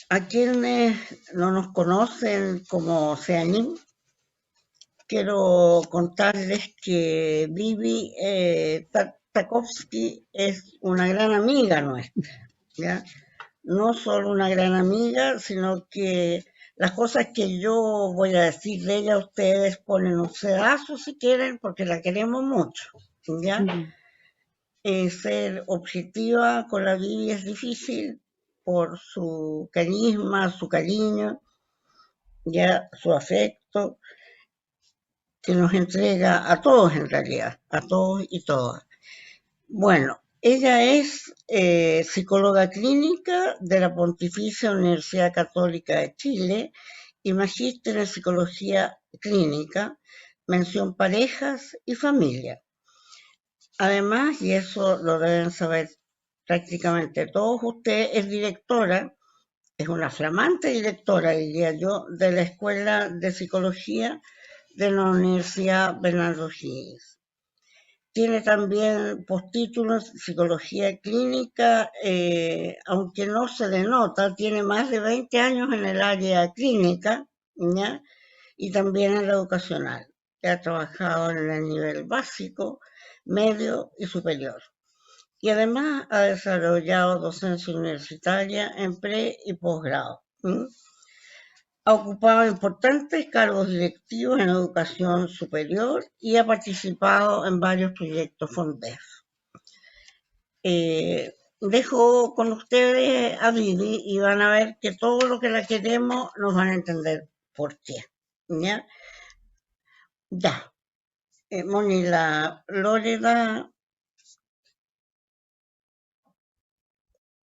A quienes no nos conocen como Seanim, quiero contarles que Vivi Tartakovsky es una gran amiga nuestra, ¿ya? No solo una gran amiga, sino que las cosas que yo voy a decir de ella, ustedes ponen un sedazo si quieren, porque la queremos mucho, ¿ya? Ujú. Ser objetiva con la Vivi es difícil por su carisma, su cariño, ya su afecto, que nos entrega a todos en realidad, a todos y todas. Bueno, ella es psicóloga clínica de la Pontificia Universidad Católica de Chile y magíster en psicología clínica, mención parejas y familia. Además, y eso lo deben saber prácticamente todos ustedes, es directora, es una flamante directora, diría yo, de la Escuela de Psicología de la Universidad Bernardo Higgins. Tiene también postítulos en psicología clínica, aunque no se le nota, tiene más de 20 años en el área clínica, ¿ya? Y también en la educacional, que ha trabajado en el nivel básico, medio y superior. Y además ha desarrollado docencia universitaria en pre y posgrado. ¿Mm? Ha ocupado importantes cargos directivos en educación superior y ha participado en varios proyectos FONDEF. Dejo con ustedes a Vivi y van a ver que todo lo que la queremos nos van a entender por qué. ¿Ya? Ya. Moni, la Lorena,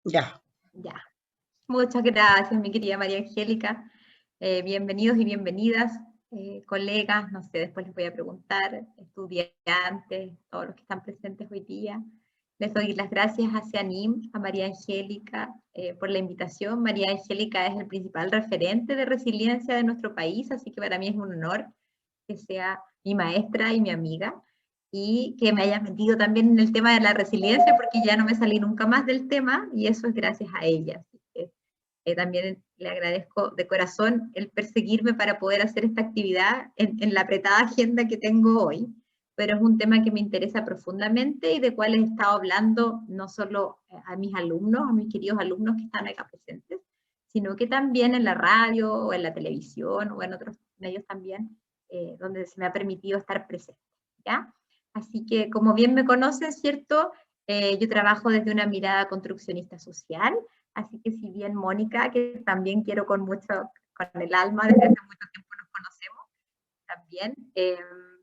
ya. Ya. Muchas gracias, mi querida María Angélica. Bienvenidos y bienvenidas, colegas, no sé, después les voy a preguntar, estudiantes, todos los que están presentes hoy día. Les doy las gracias a CEANIM, a María Angélica, por la invitación. María Angélica es el principal referente de resiliencia de nuestro país, así que para mí es un honor que sea mi maestra y mi amiga, y que me haya metido también en el tema de la resiliencia, porque ya no me salí nunca más del tema, y eso es gracias a ella. Así que, también le agradezco de corazón el perseguirme para poder hacer esta actividad en la apretada agenda que tengo hoy, pero es un tema que me interesa profundamente y de cual he estado hablando no solo a mis alumnos, a mis queridos alumnos que están acá presentes, sino que también en la radio o en la televisión o en otros medios también, donde se me ha permitido estar presente, ¿ya? Así que, como bien me conocen, ¿cierto? Yo trabajo desde una mirada construccionista social, así que si bien Mónica, que también quiero con el alma, desde hace mucho tiempo nos conocemos, también,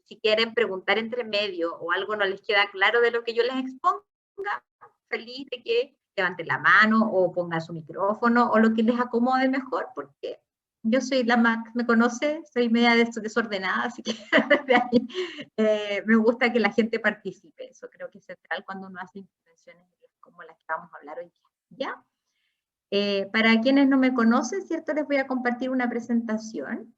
si quieren preguntar entre medio o algo no les queda claro de lo que yo les exponga, feliz de que levanten la mano o pongan su micrófono o lo que les acomode mejor, porque yo soy la más, me conoce, soy media desordenada, así que desde ahí, me gusta que la gente participe. Eso creo que es central cuando uno hace intervenciones como las que vamos a hablar hoy día. ¿Ya? Para quienes no me conocen, ¿cierto? Les voy a compartir una presentación.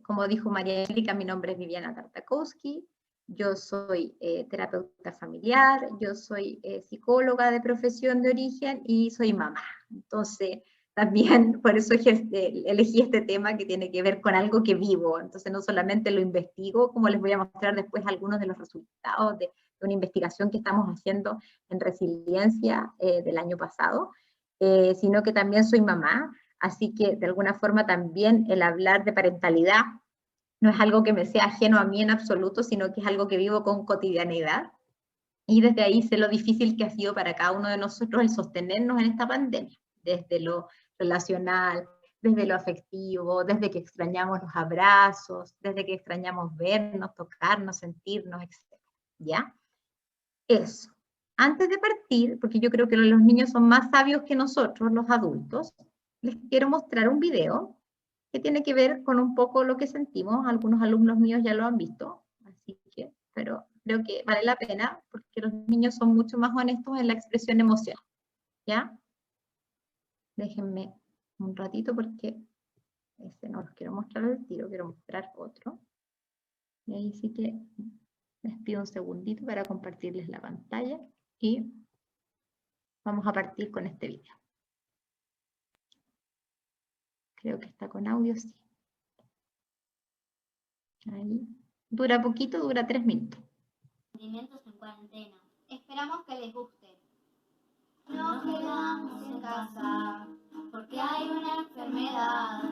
Como dijo María Angélica, mi nombre es Viviana Tartakovsky, yo soy terapeuta familiar, yo soy psicóloga de profesión de origen y soy mamá. Entonces, también por eso elegí este tema que tiene que ver con algo que vivo. Entonces, no solamente lo investigo, como les voy a mostrar después algunos de los resultados de una investigación que estamos haciendo en resiliencia del año pasado, sino que también soy mamá. Así que de alguna forma también el hablar de parentalidad no es algo que me sea ajeno a mí en absoluto, sino que es algo que vivo con cotidianidad. Y desde ahí sé lo difícil que ha sido para cada uno de nosotros el sostenernos en esta pandemia, desde lo relacional, desde lo afectivo, desde que extrañamos los abrazos, desde que extrañamos vernos, tocarnos, sentirnos, etc. ¿Ya? Eso. Antes de partir, porque yo creo que los niños son más sabios que nosotros, los adultos, les quiero mostrar un video que tiene que ver con un poco lo que sentimos. Algunos alumnos míos ya lo han visto, así que, pero creo que vale la pena porque los niños son mucho más honestos en la expresión emocional. ¿Ya? Déjenme un ratito porque este no los quiero mostrar al tiro, quiero mostrar otro. Y ahí sí que les pido un segundito para compartirles la pantalla y vamos a partir con este video. Creo que está con audio, sí. Ahí. Dura poquito, dura 3 minutos. Sentimientos en cuarentena. Esperamos que les guste. Nos quedamos en casa porque hay una enfermedad.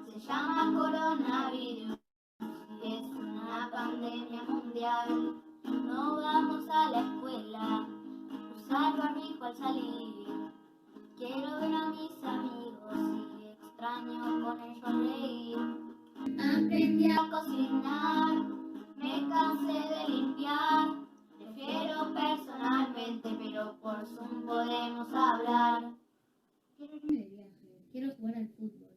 Se llama coronavirus y es una pandemia mundial. No vamos a la escuela, usar barbijo al salir. Quiero ver a mis amigos y extraño con ellos reír. Aprendí a cocinar, me cansé de limpiar. Prefiero personalmente, pero por Zoom podemos hablar. Quiero irme de viaje, quiero jugar al fútbol.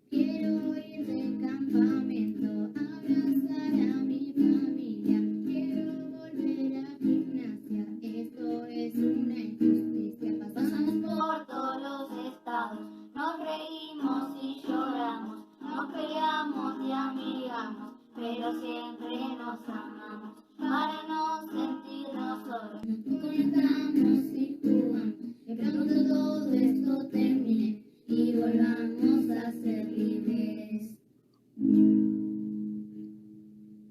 Quiero ir de campamento, abrazar a mi familia. Quiero volver a gimnasia, esto es una injusticia. Pasamos por todos los estados, nos reímos y lloramos, nos peleamos y amigamos, pero siempre nos amamos. Para no sentirnos solos, nos conectamos y jugamos. Que pronto todo esto termine y volvamos a ser libres.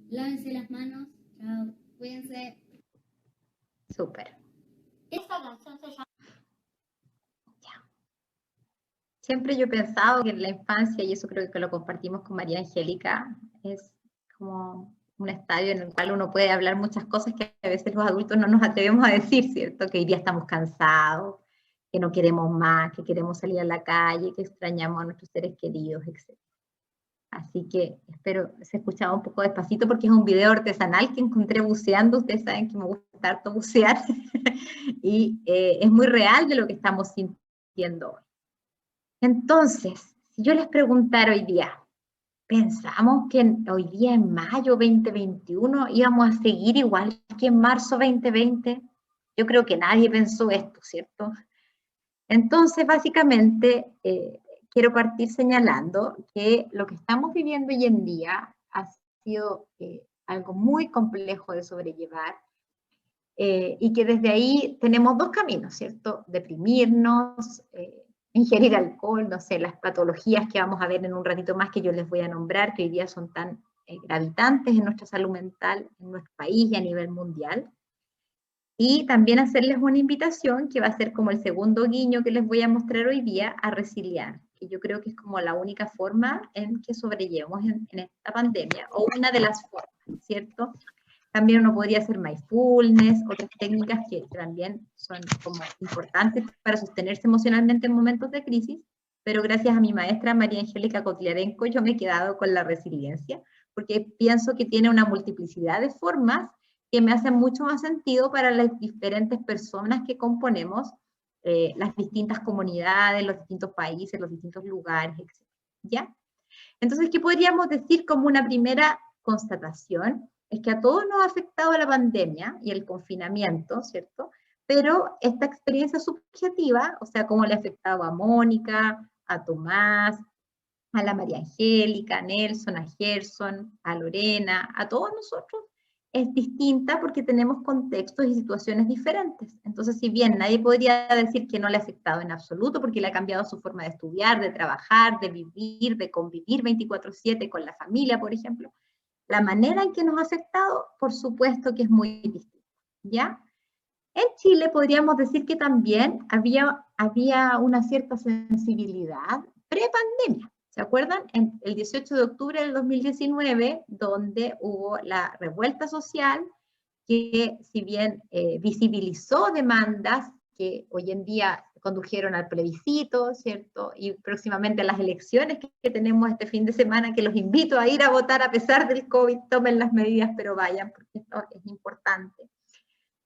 Lávense las manos. Chao. Cuídense. Súper. Esta canción se llama... Siempre yo he pensado que en la infancia, y eso creo que lo compartimos con María Angélica, es como un estadio en el cual uno puede hablar muchas cosas que a veces los adultos no nos atrevemos a decir, ¿cierto? Que hoy día estamos cansados, que no queremos más, que queremos salir a la calle, que extrañamos a nuestros seres queridos, etc. Así que espero se escuchaba un poco despacito porque es un video artesanal que encontré buceando. Ustedes saben que me gusta harto bucear y es muy real de lo que estamos sintiendo hoy. Entonces, si yo les preguntara hoy día, ¿pensamos que hoy día en mayo 2021 íbamos a seguir igual que en marzo 2020? Yo creo que nadie pensó esto, ¿cierto? Entonces, básicamente, quiero partir señalando que lo que estamos viviendo hoy en día ha sido algo muy complejo de sobrellevar y que desde ahí tenemos dos caminos, ¿cierto? Deprimirnos, ingerir alcohol, no sé, las patologías que vamos a ver en un ratito más que yo les voy a nombrar, que hoy día son tan gravitantes en nuestra salud mental, en nuestro país y a nivel mundial. Y también hacerles una invitación, que va a ser como el segundo guiño que les voy a mostrar hoy día, a resiliar, que yo creo que es como la única forma en que sobrellevemos en esta pandemia, o una de las formas, ¿cierto? También uno podría hacer mindfulness, otras técnicas que también son como importantes para sostenerse emocionalmente en momentos de crisis, pero gracias a mi maestra María Angélica Kotliarenko yo me he quedado con la resiliencia, porque pienso que tiene una multiplicidad de formas que me hacen mucho más sentido para las diferentes personas que componemos las distintas comunidades, los distintos países, los distintos lugares, etc. ¿Ya? Entonces, ¿qué podríamos decir como una primera constatación? Es que a todos nos ha afectado la pandemia y el confinamiento, ¿cierto? Pero esta experiencia subjetiva, o sea, cómo le ha afectado a Mónica, a Tomás, a la María Angélica, a Nelson, a Gerson, a Lorena, a todos nosotros, es distinta porque tenemos contextos y situaciones diferentes. Entonces, si bien nadie podría decir que no le ha afectado en absoluto porque le ha cambiado su forma de estudiar, de trabajar, de vivir, de convivir 24/7 con la familia, por ejemplo, la manera en que nos ha afectado, por supuesto que es muy distinta, ¿ya? En Chile podríamos decir que también había una cierta sensibilidad pre-pandemia. ¿Se acuerdan? En el 18 de octubre del 2019, donde hubo la revuelta social, que si bien visibilizó demandas que hoy en día condujeron al plebiscito, ¿cierto? Y próximamente a las elecciones que tenemos este fin de semana, que los invito a ir a votar a pesar del COVID, tomen las medidas, pero vayan, porque esto es importante.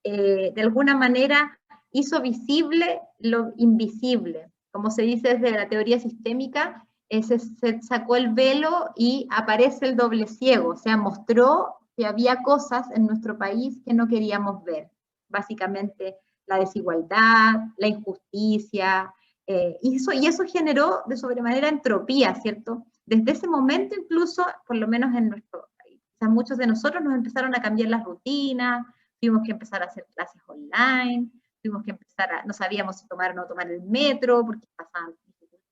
De alguna manera hizo visible lo invisible. Como se dice desde la teoría sistémica, se sacó el velo y aparece el doble ciego, o sea, mostró que había cosas en nuestro país que no queríamos ver. Básicamente la desigualdad, la injusticia, y eso generó de sobremanera entropía, ¿cierto? Desde ese momento incluso, por lo menos en nuestro país, o sea, muchos de nosotros nos empezaron a cambiar las rutinas, tuvimos que empezar a hacer clases online, tuvimos que empezar no sabíamos si tomar o no tomar el metro, porque pasaban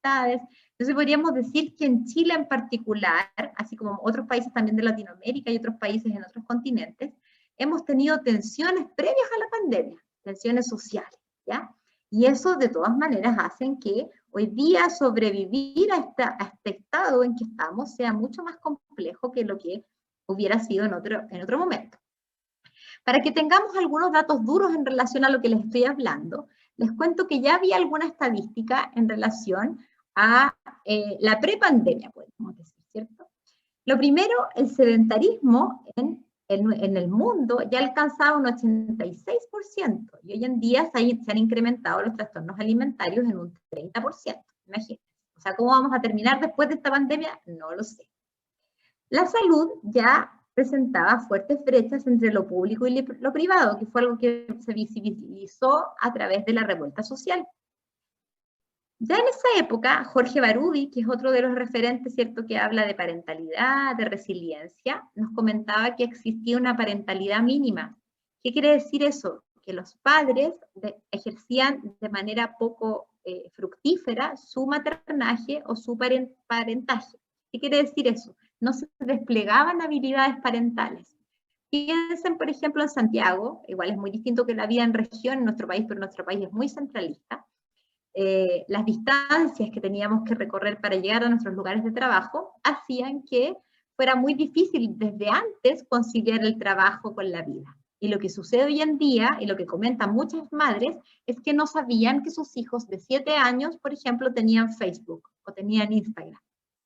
amistades. Entonces podríamos decir que en Chile en particular, así como otros países también de Latinoamérica y otros países en otros continentes, hemos tenido tensiones previas a la pandemia, tensiones sociales, ¿ya? Y eso de todas maneras hacen que hoy día sobrevivir a este estado en que estamos sea mucho más complejo que lo que hubiera sido en otro momento. Para que tengamos algunos datos duros en relación a lo que les estoy hablando, les cuento que ya había alguna estadística en relación a la prepandemia, podemos decir, ¿cierto? Lo primero, el sedentarismo en el mundo ya alcanzaba un 86%, y hoy en día se han incrementado los trastornos alimentarios en un 30%, imagínense. O sea, ¿cómo vamos a terminar después de esta pandemia? No lo sé. La salud ya presentaba fuertes brechas entre lo público y lo privado, que fue algo que se visibilizó a través de la revuelta social. Ya en esa época, Jorge Barudi, que es otro de los referentes, ¿cierto?, que habla de parentalidad, de resiliencia, nos comentaba que existía una parentalidad mínima. ¿Qué quiere decir eso? Que los padres ejercían de manera poco fructífera su maternaje o su parentaje. ¿Qué quiere decir eso? No se desplegaban habilidades parentales. Piensen, por ejemplo, en Santiago, igual es muy distinto que la vida en región en nuestro país, pero nuestro país es muy centralista. Las distancias que teníamos que recorrer para llegar a nuestros lugares de trabajo hacían que fuera muy difícil desde antes conciliar el trabajo con la vida. Y lo que sucede hoy en día, y lo que comentan muchas madres, es que no sabían que sus hijos de 7 años, por ejemplo, tenían Facebook o tenían Instagram.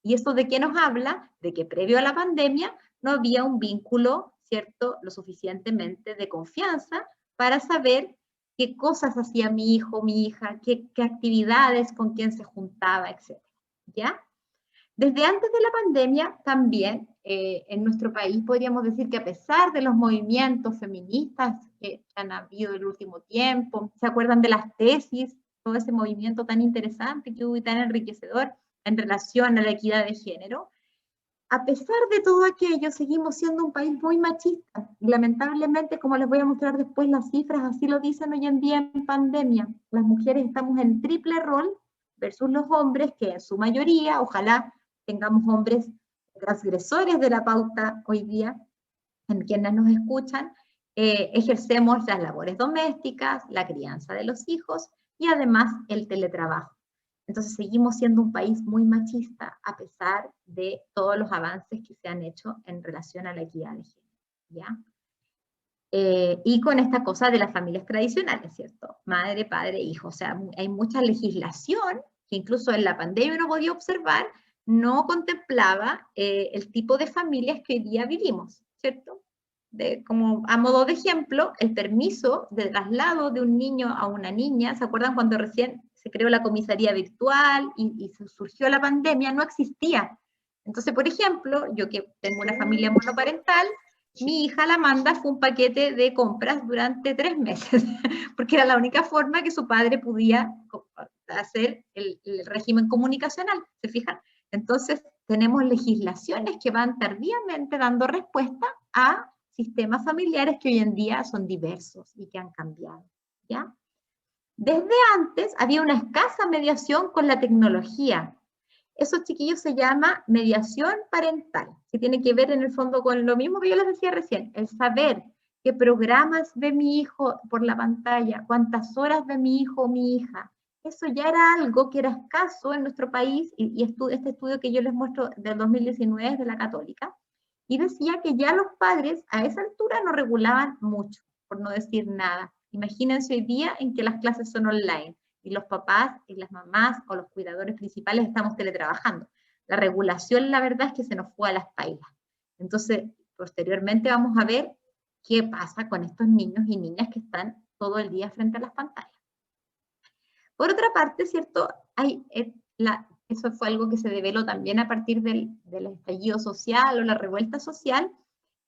¿Y esto de qué nos habla? De que previo a la pandemia no había un vínculo, ¿cierto?, lo suficientemente de confianza para saber qué cosas hacía mi hijo, mi hija, qué actividades, con quién se juntaba, etc. ¿Ya? Desde antes de la pandemia, también en nuestro país podríamos decir que a pesar de los movimientos feministas que han habido en el último tiempo, ¿se acuerdan de las tesis? Todo ese movimiento tan interesante que hubo y tan enriquecedor en relación a la equidad de género. A pesar de todo aquello, seguimos siendo un país muy machista. Y lamentablemente, como les voy a mostrar después, las cifras así lo dicen hoy en día en pandemia. Las mujeres estamos en triple rol versus los hombres, que en su mayoría, ojalá tengamos hombres transgresores de la pauta hoy día, en quienes nos escuchan, ejercemos las labores domésticas, la crianza de los hijos y además el teletrabajo. Entonces seguimos siendo un país muy machista a pesar de todos los avances que se han hecho en relación a la equidad de género, ¿ya? Y con esta cosa de las familias tradicionales, ¿cierto? Madre, padre, hijo. O sea, hay mucha legislación que incluso en la pandemia uno podía observar, no contemplaba el tipo de familias que hoy día vivimos, ¿cierto? Como a modo de ejemplo, el permiso de traslado de un niño a una niña, ¿se acuerdan cuando recién se creó la comisaría virtual y surgió la pandemia? No existía. Entonces, por ejemplo, yo que tengo una familia monoparental, mi hija, la Amanda, fue un paquete de compras durante 3 meses, porque era la única forma que su padre podía hacer el régimen comunicacional, ¿se fijan? Entonces, tenemos legislaciones que van tardíamente dando respuesta a sistemas familiares que hoy en día son diversos y que han cambiado, ¿ya? Desde antes había una escasa mediación con la tecnología. Eso, chiquillos, se llama mediación parental, que tiene que ver en el fondo con lo mismo que yo les decía recién, el saber qué programas ve mi hijo por la pantalla, cuántas horas ve mi hijo o mi hija. Eso ya era algo que era escaso en nuestro país, y este estudio que yo les muestro del 2019 es de la Católica, y decía que ya los padres a esa altura no regulaban mucho, por no decir nada. Imagínense hoy día en que las clases son online y los papás y las mamás o los cuidadores principales estamos teletrabajando. La regulación, la verdad, es que se nos fue a la espalda. Entonces, posteriormente vamos a ver qué pasa con estos niños y niñas que están todo el día frente a las pantallas. Por otra parte, ¿cierto? Eso fue algo que se develó también a partir del estallido social o la revuelta social.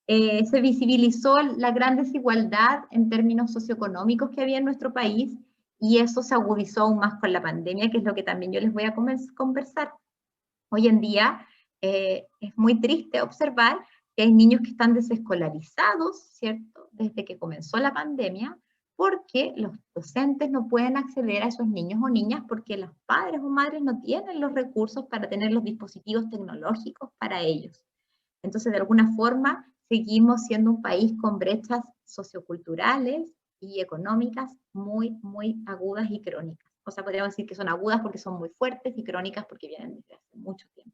Se visibilizó la gran desigualdad en términos socioeconómicos que había en nuestro país, y eso se agudizó aún más con la pandemia, que es lo que también yo les voy a conversar. Hoy en día es muy triste observar que hay niños que están desescolarizados, ¿cierto?, desde que comenzó la pandemia, porque los docentes no pueden acceder a esos niños o niñas porque los padres o madres no tienen los recursos para tener los dispositivos tecnológicos para ellos. Entonces, de alguna forma, seguimos siendo un país con brechas socioculturales y económicas muy, muy agudas y crónicas. O sea, podríamos decir que son agudas porque son muy fuertes y crónicas porque vienen desde hace mucho tiempo.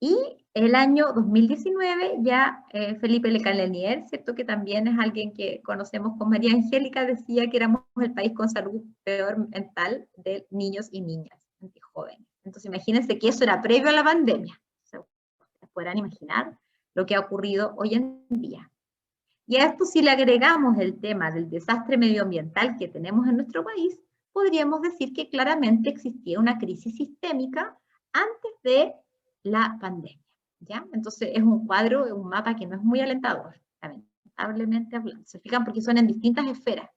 Y el año 2019 ya Felipe Lecalenier, ¿cierto? Que también es alguien que conocemos con María Angélica, decía que éramos el país con salud peor mental de niños y niñas, y jóvenes. Entonces imagínense que eso era previo a la pandemia. O sea, ustedes podrán imaginar lo que ha ocurrido hoy en día. Y a esto si le agregamos el tema del desastre medioambiental que tenemos en nuestro país, podríamos decir que claramente existía una crisis sistémica antes de la pandemia, ¿ya? Entonces es un cuadro, es un mapa que no es muy alentador, lamentablemente hablando. Se fijan porque son en distintas esferas.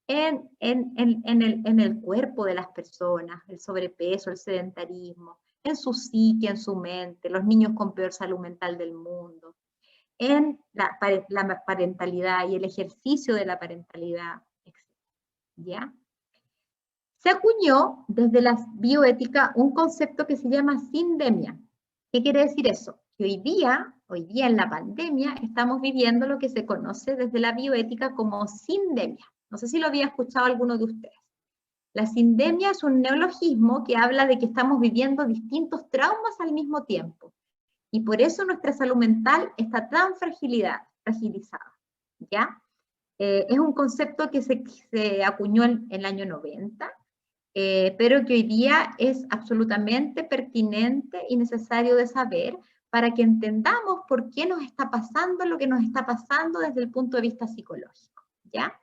En el cuerpo de las personas, el sobrepeso, el sedentarismo, en su psique, en su mente, los niños con peor salud mental del mundo, en la parentalidad y el ejercicio de la parentalidad, etc. ¿Ya? Se acuñó desde la bioética un concepto que se llama sindemia. ¿Qué quiere decir eso? Que hoy día en la pandemia, estamos viviendo lo que se conoce desde la bioética como sindemia. No sé si lo había escuchado alguno de ustedes. La sindemia es un neologismo que habla de que estamos viviendo distintos traumas al mismo tiempo. Y por eso nuestra salud mental está tan fragilizada, ¿ya? Es un concepto que se acuñó en el año 90, pero que hoy día es absolutamente pertinente y necesario de saber para que entendamos por qué nos está pasando lo que nos está pasando desde el punto de vista psicológico, ¿ya?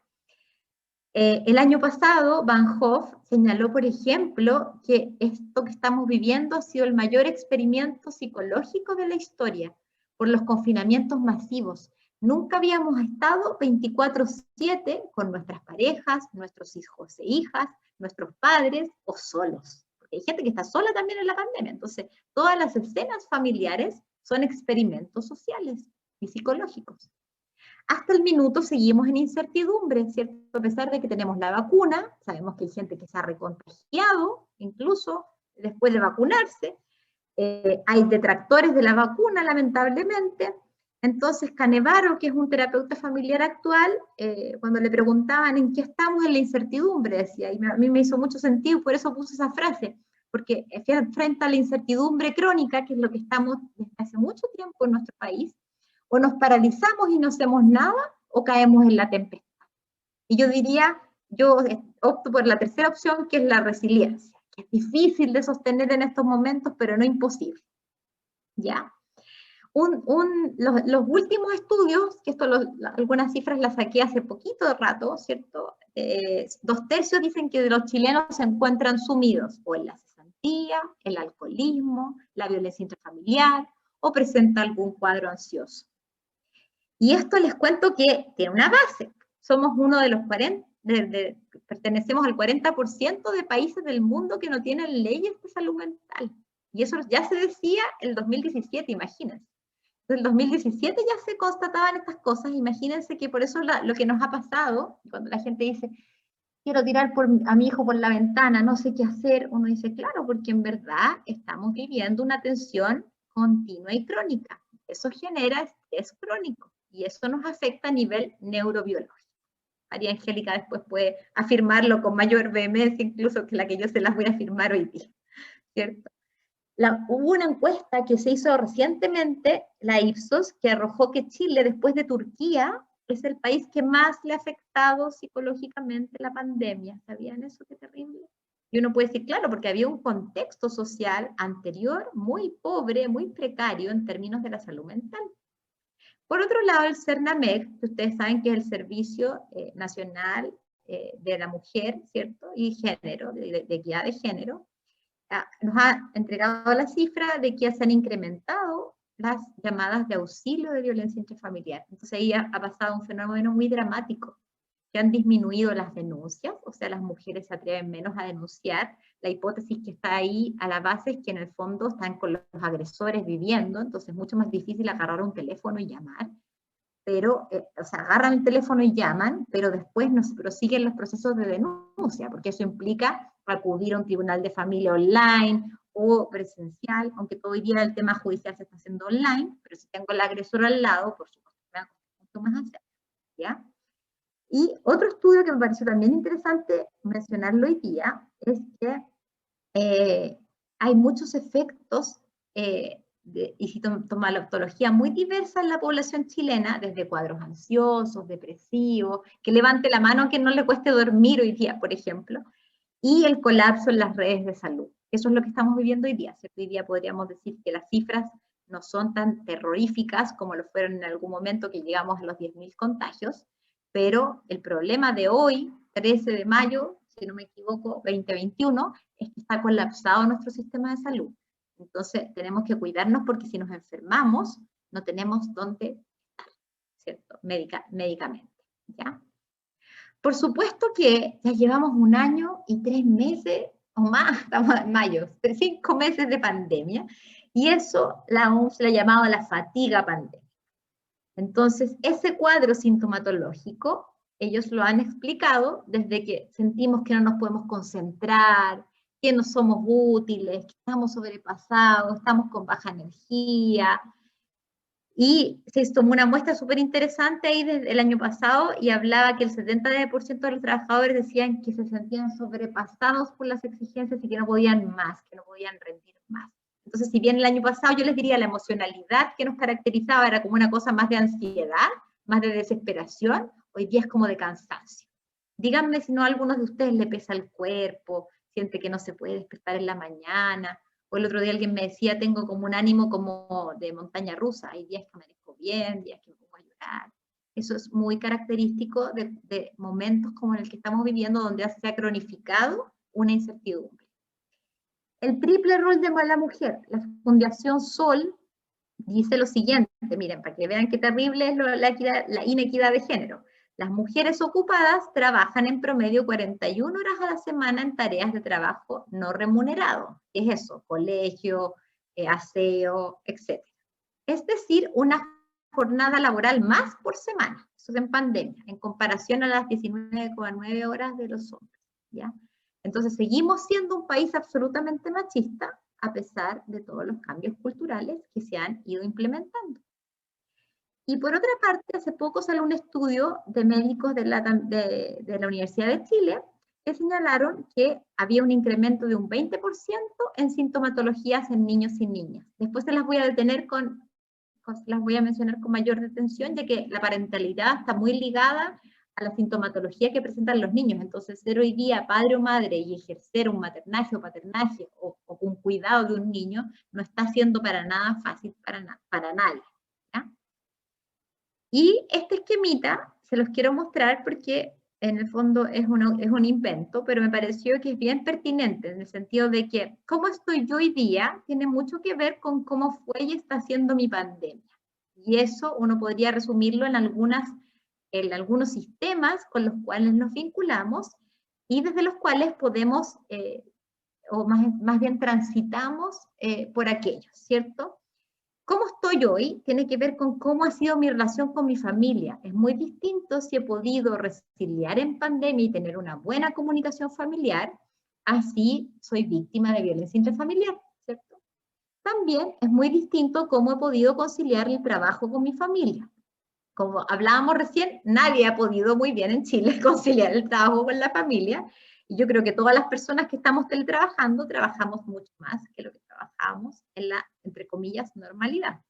El año pasado, Van Hoff señaló, por ejemplo, que esto que estamos viviendo ha sido el mayor experimento psicológico de la historia, por los confinamientos masivos. Nunca habíamos estado 24/7 con nuestras parejas, nuestros hijos e hijas, nuestros padres o solos. Porque hay gente que está sola también en la pandemia. Entonces, todas las escenas familiares son experimentos sociales y psicológicos. Hasta el minuto seguimos en incertidumbre, ¿cierto? A pesar de que tenemos la vacuna, sabemos que hay gente que se ha recontagiado, incluso después de vacunarse, hay detractores de la vacuna, lamentablemente. Entonces, Canevaro, que es un terapeuta familiar actual, cuando le preguntaban en qué estamos en la incertidumbre, decía, y a mí me hizo mucho sentido, por eso puse esa frase, porque frente a la incertidumbre crónica, que es lo que estamos desde hace mucho tiempo en nuestro país, o nos paralizamos y no hacemos nada, o caemos en la tempestad. Y yo diría, yo opto por la tercera opción, que es la resiliencia, que es difícil de sostener en estos momentos, pero no imposible. ¿Ya? Los últimos estudios, que esto algunas cifras las saqué hace poquito de rato, ¿cierto? 2/3 dicen que los chilenos se encuentran sumidos o en la cesantía, el alcoholismo, la violencia intrafamiliar, o presenta algún cuadro ansioso. Y esto les cuento que tiene una base. Somos uno de los 40, pertenecemos al 40% de países del mundo que no tienen leyes de salud mental. Y eso ya se decía en el 2017, imagínense. En el 2017 ya se constataban estas cosas, imagínense que por eso lo que nos ha pasado, cuando la gente dice, quiero tirar a mi hijo por la ventana, no sé qué hacer, uno dice, claro, porque en verdad estamos viviendo una tensión continua y crónica. Eso genera estrés crónico y eso nos afecta a nivel neurobiológico. María Angélica después puede afirmarlo con mayor vehemencia, incluso que la que yo se las voy a afirmar hoy día, ¿cierto? Hubo una encuesta que se hizo recientemente, la Ipsos, que arrojó que Chile, después de Turquía, es el país que más le ha afectado psicológicamente la pandemia. ¿Sabían eso? Qué terrible. Y uno puede decir, claro, porque había un contexto social anterior muy pobre, muy precario en términos de la salud mental. Por otro lado, el CERNAMEC, que ustedes saben que es el Servicio Nacional de la Mujer, ¿cierto? Y Género, de equidad de género, nos ha entregado la cifra de que se han incrementado las llamadas de auxilio de violencia intrafamiliar. Entonces ahí ha pasado un fenómeno muy dramático, que han disminuido las denuncias, o sea, las mujeres se atreven menos a denunciar. La hipótesis que está ahí a la base es que en el fondo están con los agresores viviendo, entonces es mucho más difícil agarrar un teléfono y llamar. pero, o sea, agarran el teléfono y llaman, pero después no se prosiguen los procesos de denuncia, porque eso implica acudir a un tribunal de familia online o presencial, aunque todo hoy día el tema judicial se está haciendo online, pero si tengo al agresor al lado, por supuesto, me va a costar mucho más hacer, ¿ya? Y otro estudio que me pareció también interesante mencionarlo hoy día es que hay muchos efectos y sintomatología muy diversa en la población chilena, desde cuadros ansiosos, depresivos, que levante la mano a quien no le cueste dormir hoy día, por ejemplo, y el colapso en las redes de salud. Eso es lo que estamos viviendo hoy día. Hoy día podríamos decir que las cifras no son tan terroríficas como lo fueron en algún momento que llegamos a los 10.000 contagios, pero el problema de hoy, 13 de mayo, si no me equivoco, 2021, es que está colapsado nuestro sistema de salud. Entonces tenemos que cuidarnos porque si nos enfermamos, no tenemos dónde estar, ¿cierto? Médicamente, ¿ya? Por supuesto que ya llevamos 1 año y 3 meses o más, estamos en mayo, 5 meses de pandemia, y eso la OMS le ha llamado la fatiga pandémica. Entonces, ese cuadro sintomatológico, ellos lo han explicado desde que sentimos que no nos podemos concentrar, que no somos útiles, que estamos sobrepasados, estamos con baja energía. Y se tomó una muestra súper interesante ahí desde el año pasado y hablaba que el 70% de los trabajadores decían que se sentían sobrepasados por las exigencias y que no podían más, que no podían rendir más. Entonces, si bien el año pasado yo les diría la emocionalidad que nos caracterizaba era como una cosa más de ansiedad, más de desesperación, hoy día es como de cansancio. Díganme si no a algunos de ustedes le pesa el cuerpo, siente que no se puede despertar en la mañana, o el otro día alguien me decía, tengo como un ánimo como de montaña rusa, hay días que amanezco bien, días que me pongo a llorar. Eso es muy característico de momentos como en el que estamos viviendo, donde se ha cronificado una incertidumbre. El triple rol de la mujer. La Fundación Sol dice lo siguiente, miren, para que vean qué terrible es la inequidad de género. Las mujeres ocupadas trabajan en promedio 41 horas a la semana en tareas de trabajo no remunerado. ¿Qué es eso? Colegio, aseo, etc. Es decir, una jornada laboral más por semana. Eso es en pandemia, en comparación a las 19,9 horas de los hombres, ¿ya? Entonces, seguimos siendo un país absolutamente machista, a pesar de todos los cambios culturales que se han ido implementando. Y por otra parte, hace poco salió un estudio de médicos de la Universidad de Chile que señalaron que había un incremento de un 20% en sintomatologías en niños y niñas. Después se las voy a detener las voy a mencionar con mayor detención, ya que la parentalidad está muy ligada a la sintomatología que presentan los niños. Entonces, ser hoy día padre o madre y ejercer un maternaje o paternaje o un cuidado de un niño no está siendo para nada fácil para nadie, ¿ya? Y este esquemita se los quiero mostrar porque en el fondo es un invento, pero me pareció que es bien pertinente en el sentido de que cómo estoy yo hoy día tiene mucho que ver con cómo fue y está siendo mi pandemia. Y eso uno podría resumirlo en algunos sistemas con los cuales nos vinculamos y desde los cuales podemos, o más bien transitamos por aquellos, ¿cierto? ¿Cómo estoy hoy? Tiene que ver con cómo ha sido mi relación con mi familia. Es muy distinto si he podido resiliar en pandemia y tener una buena comunicación familiar, así soy víctima de violencia intrafamiliar, ¿cierto? También es muy distinto cómo he podido conciliar el trabajo con mi familia. Como hablábamos recién, nadie ha podido muy bien en Chile conciliar el trabajo con la familia, y yo creo que todas las personas que estamos teletrabajando, trabajamos mucho más que lo que trabajamos en la, entre comillas, normalidad.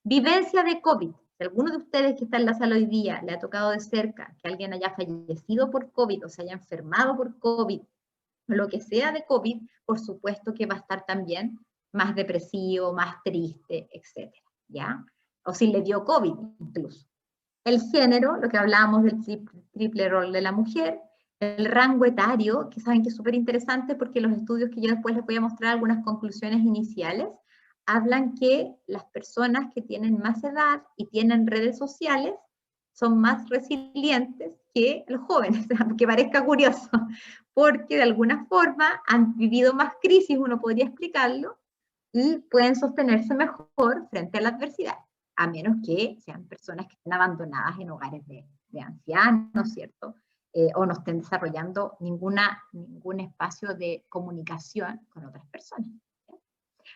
Vivencia de COVID. Si alguno de ustedes que está en la sala hoy día le ha tocado de cerca que alguien haya fallecido por COVID o se haya enfermado por COVID, o lo que sea de COVID, por supuesto que va a estar también más depresivo, más triste, etc. ¿Ya? O si le dio COVID incluso. El género, lo que hablábamos del triple rol de la mujer, el rango etario, que saben que es súper interesante porque los estudios que yo después les voy a mostrar algunas conclusiones iniciales, hablan que las personas que tienen más edad y tienen redes sociales son más resilientes que los jóvenes, aunque parezca curioso, porque de alguna forma han vivido más crisis, uno podría explicarlo, y pueden sostenerse mejor frente a la adversidad. a menos que sean personas que estén abandonadas en hogares de ancianos, ¿cierto? O no estén desarrollando ningún espacio de comunicación con otras personas.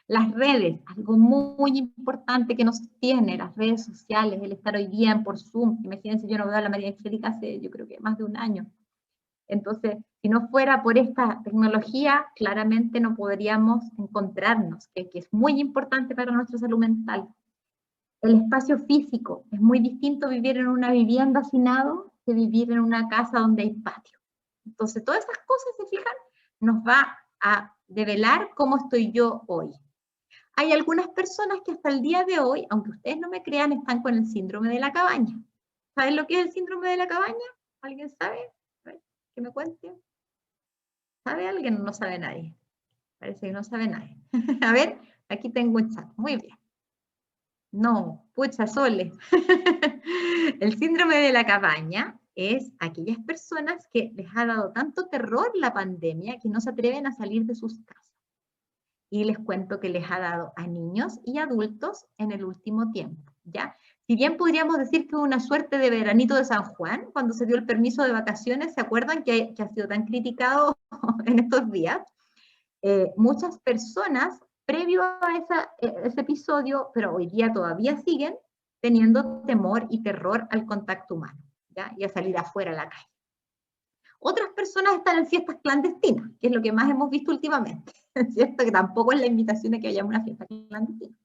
Las redes, algo muy importante que nos tiene, las redes sociales, el estar hoy día por Zoom. Imagínense, yo no veo a la María Angélica hace, yo creo que más de un año. Entonces, si no fuera por esta tecnología, claramente no podríamos encontrarnos, que es muy importante para nuestra salud mental. El espacio físico, es muy distinto vivir en una vivienda hacinado que vivir en una casa donde hay patio. Entonces, todas esas cosas, se fijan, nos va a develar cómo estoy yo hoy. Hay algunas personas que hasta el día de hoy, aunque ustedes no me crean, están con el síndrome de la cabaña. ¿Saben lo que es el síndrome de la cabaña? ¿Alguien sabe? A ver, que me cuente. ¿Sabe alguien? No sabe nadie. Parece que no sabe nadie. A ver, aquí tengo un chat. Muy bien. No, pucha, Sole. El síndrome de la cabaña es aquellas personas que les ha dado tanto terror la pandemia que no se atreven a salir de sus casas. Y les cuento que les ha dado a niños y adultos en el último tiempo, ¿ya? Si bien podríamos decir que una suerte de veranito de San Juan, cuando se dio el permiso de vacaciones, ¿se acuerdan que ha sido tan criticado en estos días? Muchas personas, previo a ese episodio, pero hoy día todavía siguen teniendo temor y terror al contacto humano, ¿ya? Y a salir afuera a la calle. Otras personas están en fiestas clandestinas, que es lo que más hemos visto últimamente, ¿cierto? Que tampoco es la invitación de que haya una fiesta clandestina.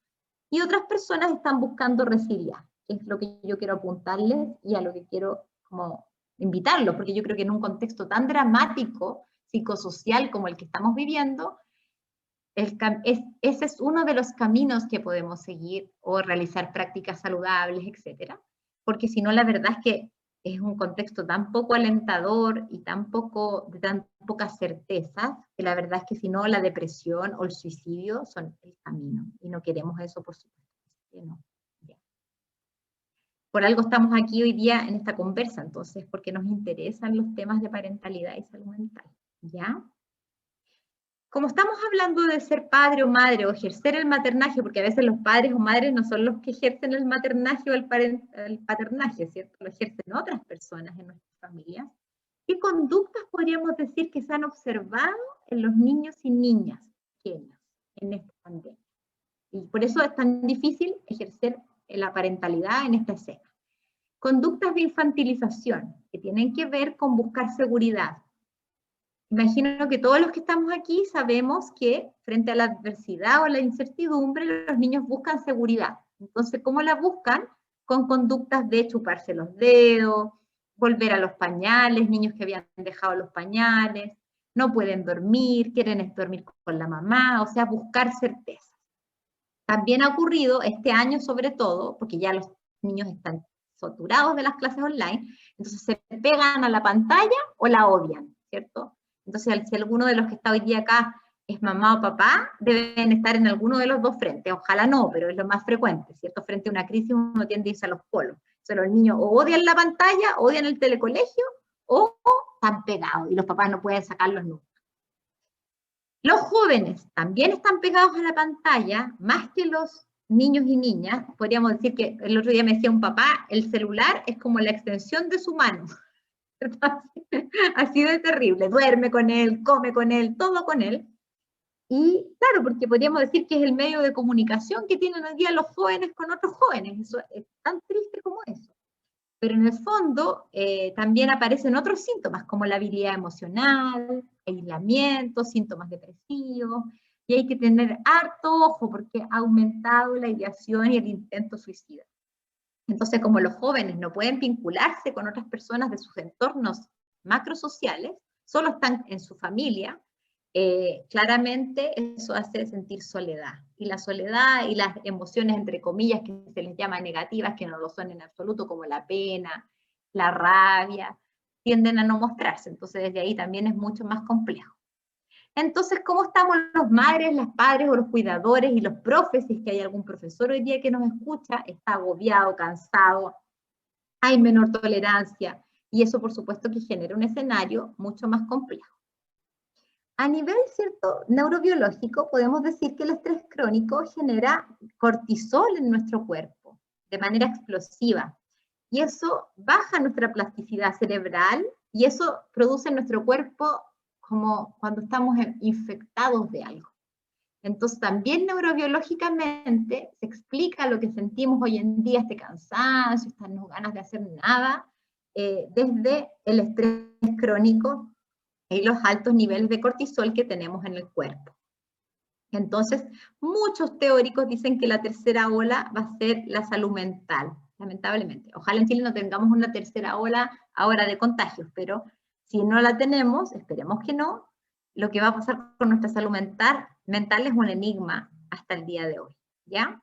Y otras personas están buscando resiliencia, que es lo que yo quiero apuntarles y a lo que quiero como invitarlos, porque yo creo que en un contexto tan dramático, psicosocial como el que estamos viviendo, ese es uno de los caminos que podemos seguir o realizar prácticas saludables, etcétera, porque si no, la verdad es que es un contexto tan poco alentador y de tan pocas certezas, que la verdad es que si no, la depresión o el suicidio son el camino, y no queremos eso, por supuesto. No. Por algo estamos aquí hoy día en esta conversa, entonces, porque nos interesan los temas de parentalidad y salud mental, ¿ya? Como estamos hablando de ser padre o madre o ejercer el maternaje, porque a veces los padres o madres no son los que ejercen el maternaje o el paternaje, ¿cierto? Lo ejercen otras personas en nuestras familias. ¿Qué conductas podríamos decir que se han observado en los niños y niñas pequeños en esta pandemia? Y por eso es tan difícil ejercer la parentalidad en esta escena. Conductas de infantilización, que tienen que ver con buscar seguridad. Imagino que todos los que estamos aquí sabemos que frente a la adversidad o la incertidumbre, los niños buscan seguridad. Entonces, ¿cómo la buscan? Con conductas de chuparse los dedos, volver a los pañales, niños que habían dejado los pañales, no pueden dormir, quieren dormir con la mamá, o sea, buscar certeza. También ha ocurrido este año sobre todo, porque ya los niños están saturados de las clases online, entonces se pegan a la pantalla o la odian, ¿cierto? Entonces, si alguno de los que está hoy día acá es mamá o papá, deben estar en alguno de los dos frentes. Ojalá no, pero es lo más frecuente, ¿cierto? Frente a una crisis uno tiende a irse a los polos. O sea, los niños o odian la pantalla, odian el telecolegio, o están pegados y los papás no pueden sacarlos nunca. Los jóvenes también están pegados a la pantalla, más que los niños y niñas. Podríamos decir que el otro día me decía un papá, el celular es como la extensión de su mano. Así de terrible, duerme con él, come con él, todo con él. Y claro, porque podríamos decir que es el medio de comunicación que tienen hoy día los jóvenes con otros jóvenes. Eso es tan triste como eso. Pero en el fondo también aparecen otros síntomas, como la habilidad emocional, aislamiento, síntomas depresivos, y hay que tener harto ojo porque ha aumentado la ideación y el intento suicida. Entonces, como los jóvenes no pueden vincularse con otras personas de sus entornos macrosociales, solo están en su familia, claramente eso hace sentir soledad. Y la soledad y las emociones, entre comillas, que se les llama negativas, que no lo son en absoluto, como la pena, la rabia, tienden a no mostrarse. Entonces, desde ahí también es mucho más complejo. Entonces, ¿cómo estamos los madres, las padres o los cuidadores y los profes? Si es que hay algún profesor hoy día que nos escucha, está agobiado, cansado, hay menor tolerancia, y eso por supuesto que genera un escenario mucho más complejo. A nivel, ¿cierto?, neurobiológico, podemos decir que el estrés crónico genera cortisol en nuestro cuerpo, de manera explosiva. Y eso baja nuestra plasticidad cerebral y eso produce en nuestro cuerpo como cuando estamos infectados de algo. Entonces también neurobiológicamente se explica lo que sentimos hoy en día, este cansancio, estas no ganas de hacer nada, desde el estrés crónico y los altos niveles de cortisol que tenemos en el cuerpo. Entonces, muchos teóricos dicen que la tercera ola va a ser la salud mental, lamentablemente. Ojalá en Chile no tengamos una tercera ola ahora de contagios, pero si no la tenemos, esperemos que no, lo que va a pasar con nuestra salud mental es un enigma hasta el día de hoy, ¿ya?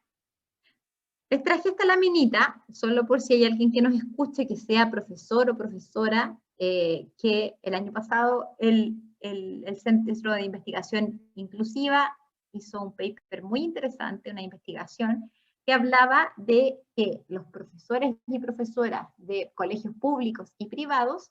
Les traje esta laminita, solo por si hay alguien que nos escuche, que sea profesor o profesora, que el año pasado el Centro de Investigación Inclusiva hizo un paper muy interesante, una investigación, que hablaba de que los profesores y profesoras de colegios públicos y privados,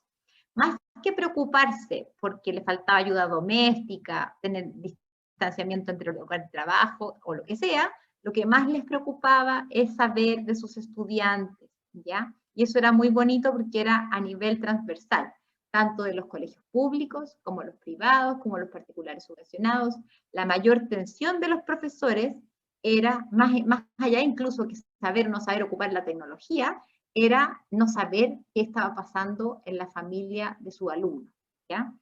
más que preocuparse porque le faltaba ayuda doméstica, tener distanciamiento entre el lugar de trabajo o lo que sea, lo que más les preocupaba es saber de sus estudiantes, ¿ya? Y eso era muy bonito porque era a nivel transversal, tanto de los colegios públicos, como los privados, como los particulares subvencionados. La mayor tensión de los profesores era, más allá incluso que saber o no saber ocupar la tecnología, era no saber qué estaba pasando en la familia de su alumno, ¿ya?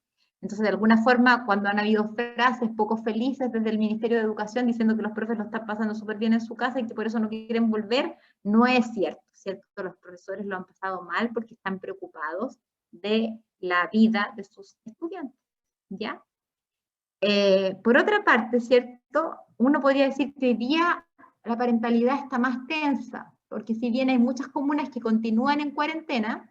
Entonces, de alguna forma, cuando han habido frases poco felices desde el Ministerio de Educación diciendo que los profes lo están pasando súper bien en su casa y que por eso no quieren volver, no es cierto, ¿cierto? Los profesores lo han pasado mal porque están preocupados de la vida de sus estudiantes, ¿ya? Por otra parte, ¿cierto? Uno podría decir que hoy día la parentalidad está más tensa, porque si bien hay muchas comunas que continúan en cuarentena,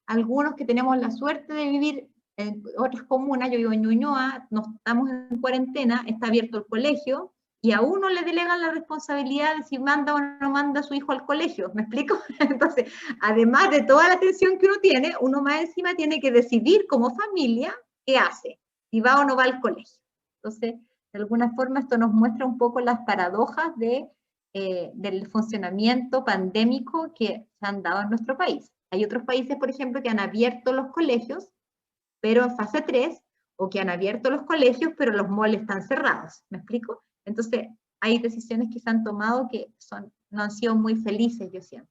algunos que tenemos la suerte de vivir en otras comunas, yo vivo en Ñuñoa, no estamos en cuarentena, está abierto el colegio, y a uno le delegan la responsabilidad de si manda o no manda a su hijo al colegio, ¿me explico? Entonces, además de toda la atención que uno tiene, uno más encima tiene que decidir como familia qué hace, si va o no va al colegio. Entonces, de alguna forma esto nos muestra un poco las paradojas del funcionamiento pandémico que se han dado en nuestro país. Hay otros países, por ejemplo, que han abierto los colegios, pero en fase 3, o que han abierto los colegios, pero los malls están cerrados, ¿me explico? Entonces, hay decisiones que se han tomado que no han sido muy felices, yo siento.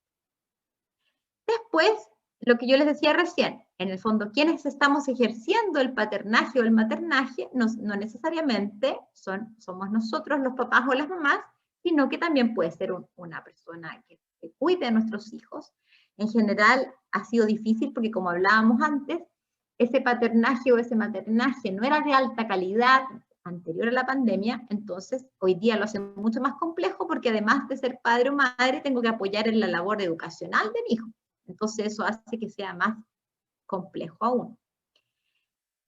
Después, lo que yo les decía recién, en el fondo, quienes estamos ejerciendo el paternaje o el maternaje, no necesariamente somos nosotros, los papás o las mamás, sino que también puede ser una persona que cuide a nuestros hijos. En general, ha sido difícil porque, como hablábamos antes, ese paternaje o ese maternaje no era de alta calidad anterior a la pandemia, entonces hoy día lo hace mucho más complejo porque además de ser padre o madre, tengo que apoyar en la labor educacional de mi hijo. Entonces eso hace que sea más complejo aún.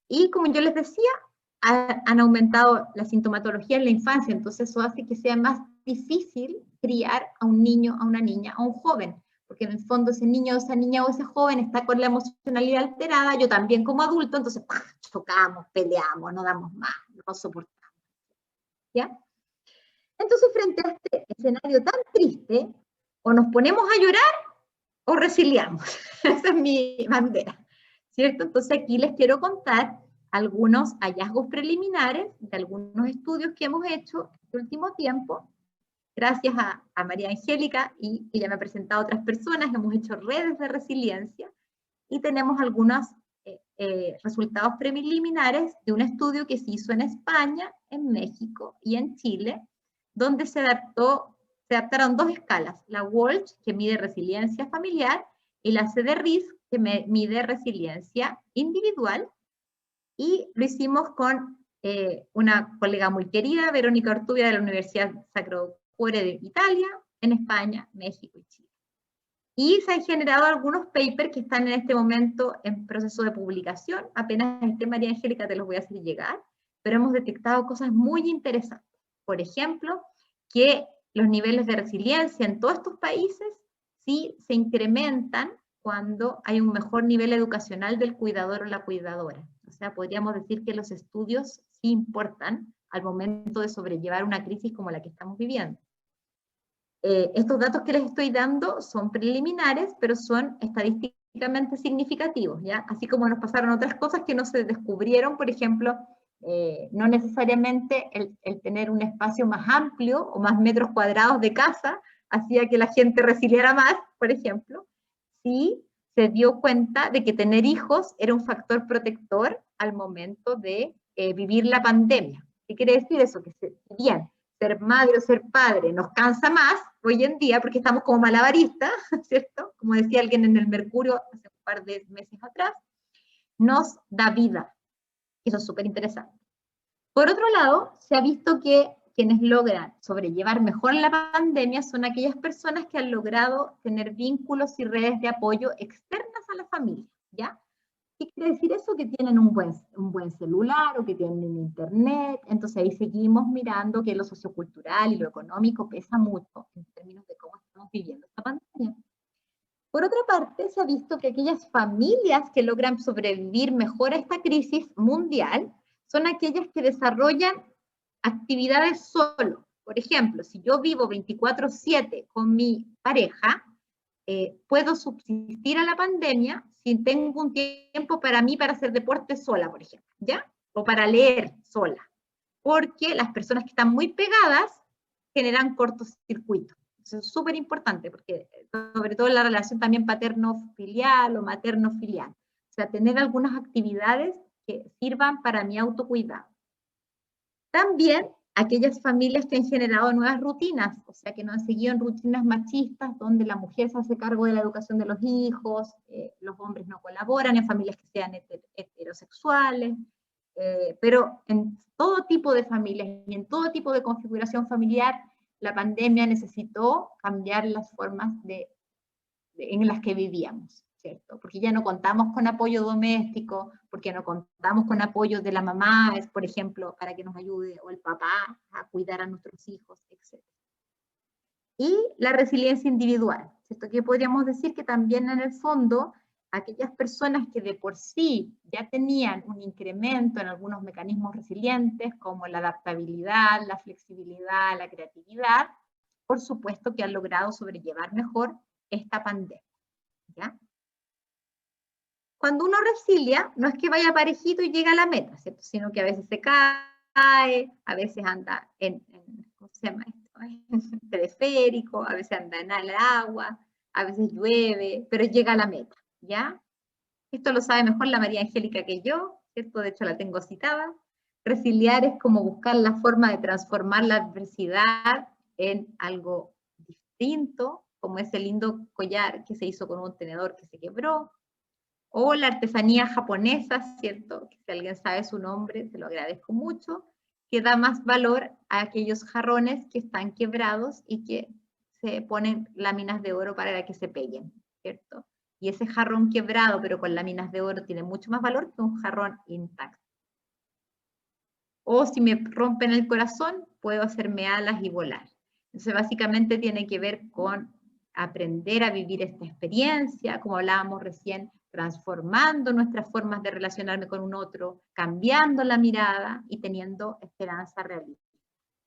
Y como yo les decía, han aumentado la sintomatología en la infancia, entonces eso hace que sea más difícil criar a un niño, a una niña, a un joven, porque en el fondo ese niño, esa niña o ese joven está con la emocionalidad alterada, yo también como adulto, entonces chocamos, peleamos, no damos más, no soportamos. ¿Ya? Entonces, frente a este escenario tan triste, o nos ponemos a llorar o resiliamos. Esa es mi bandera, ¿cierto? Entonces aquí les quiero contar algunos hallazgos preliminares de algunos estudios que hemos hecho este último tiempo, gracias a María Angélica, y ella me ha presentado a otras personas, hemos hecho redes de resiliencia, y tenemos algunos resultados preliminares de un estudio que se hizo en España, en México y en Chile, donde se adaptaron dos escalas, la Walsh, que mide resiliencia familiar, y la CD-RISC, que mide resiliencia individual, y lo hicimos con una colega muy querida, Verónica Ortubia, de la Universidad Sacro Cuore de Italia, en España, México y Chile. Y se han generado algunos papers que están en este momento en proceso de publicación, apenas esté María Angélica te los voy a hacer llegar, pero hemos detectado cosas muy interesantes. Por ejemplo, que los niveles de resiliencia en todos estos países sí se incrementan cuando hay un mejor nivel educacional del cuidador o la cuidadora. O sea, podríamos decir que los estudios sí importan al momento de sobrellevar una crisis como la que estamos viviendo. Estos datos que les estoy dando son preliminares, pero son estadísticamente significativos, ¿ya? Así como nos pasaron otras cosas que no se descubrieron, por ejemplo, no necesariamente el tener un espacio más amplio o más metros cuadrados de casa hacía que la gente resiliera más, por ejemplo. Sí se dio cuenta de que tener hijos era un factor protector al momento de vivir la pandemia. ¿Qué quiere decir eso? Que si bien ser madre o ser padre nos cansa más hoy en día, porque estamos como malabaristas, ¿cierto? Como decía alguien en el Mercurio hace un par de meses atrás, nos da vida. Eso es súper interesante. Por otro lado, se ha visto que quienes logran sobrellevar mejor la pandemia son aquellas personas que han logrado tener vínculos y redes de apoyo externas a la familia, ¿ya? ¿Qué quiere decir eso? Que tienen un buen celular o que tienen internet. Entonces ahí seguimos mirando que lo sociocultural y lo económico pesa mucho en términos de cómo estamos viviendo esta pandemia. Por otra parte, se ha visto que aquellas familias que logran sobrevivir mejor a esta crisis mundial son aquellas que desarrollan actividades solo. Por ejemplo, si yo vivo 24/7 con mi pareja, puedo subsistir a la pandemia si tengo un tiempo para mí para hacer deporte sola, por ejemplo, ¿ya? O para leer sola. Porque las personas que están muy pegadas generan cortocircuito. Eso es súper importante, porque sobre todo en la relación también paterno-filial o materno-filial. O sea, tener algunas actividades que sirvan para mi autocuidado. También aquellas familias que han generado nuevas rutinas, o sea, que no han seguido en rutinas machistas, donde la mujer se hace cargo de la educación de los hijos, los hombres no colaboran, en familias que sean heterosexuales, pero en todo tipo de familias y en todo tipo de configuración familiar, la pandemia necesitó cambiar las formas en las que vivíamos, ¿cierto? Porque ya no contamos con apoyo doméstico, porque no contamos con apoyo de la mamá, por ejemplo, para que nos ayude, o el papá a cuidar a nuestros hijos, etc. Y la resiliencia individual, ¿cierto? Que podríamos decir que también en el fondo, aquellas personas que de por sí ya tenían un incremento en algunos mecanismos resilientes, como la adaptabilidad, la flexibilidad, la creatividad, por supuesto que han logrado sobrellevar mejor esta pandemia, ¿ya? Cuando uno resilia, no es que vaya parejito y llega a la meta, ¿cierto? Sino que a veces se cae, a veces anda ¿cómo se llama esto? En teleférico, a veces anda en el agua, a veces llueve, pero llega a la meta, ¿ya? Esto lo sabe mejor la María Angélica que yo, ¿cierto? De hecho la tengo citada. Resiliar es como buscar la forma de transformar la adversidad en algo distinto, como ese lindo collar que se hizo con un tenedor que se quebró, o la artesanía japonesa, ¿cierto? Que si alguien sabe su nombre, se lo agradezco mucho, que da más valor a aquellos jarrones que están quebrados y que se ponen láminas de oro para que se peguen, ¿cierto? Y ese jarrón quebrado, pero con láminas de oro, tiene mucho más valor que un jarrón intacto. O si me rompen el corazón, puedo hacerme alas y volar. Entonces, básicamente tiene que ver con aprender a vivir esta experiencia, como hablábamos recién, transformando nuestras formas de relacionarme con un otro, cambiando la mirada y teniendo esperanza realista.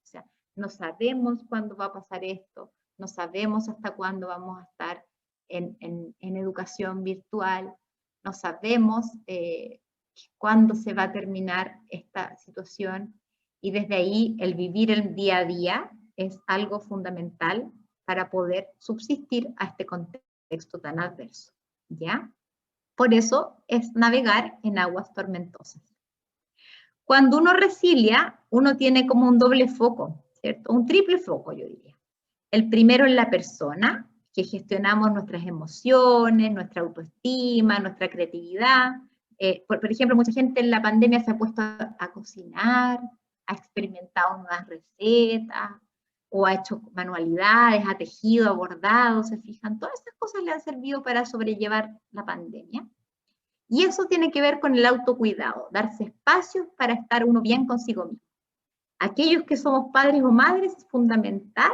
O sea, no sabemos cuándo va a pasar esto, no sabemos hasta cuándo vamos a estar en educación virtual, no sabemos cuándo se va a terminar esta situación, y desde ahí el vivir el día a día es algo fundamental para poder subsistir a este contexto tan adverso, ¿ya? Por eso es navegar en aguas tormentosas. Cuando uno resilia, uno tiene como un doble foco, ¿cierto? Un triple foco, yo diría. El primero es la persona, que gestionamos nuestras emociones, nuestra autoestima, nuestra creatividad. Por ejemplo, mucha gente en la pandemia se ha puesto a cocinar, ha experimentado nuevas recetas, o ha hecho manualidades, ha tejido, ha bordado, se fijan. Todas estas cosas le han servido para sobrellevar la pandemia. Y eso tiene que ver con el autocuidado, darse espacios para estar uno bien consigo mismo. Aquellos que somos padres o madres, es fundamental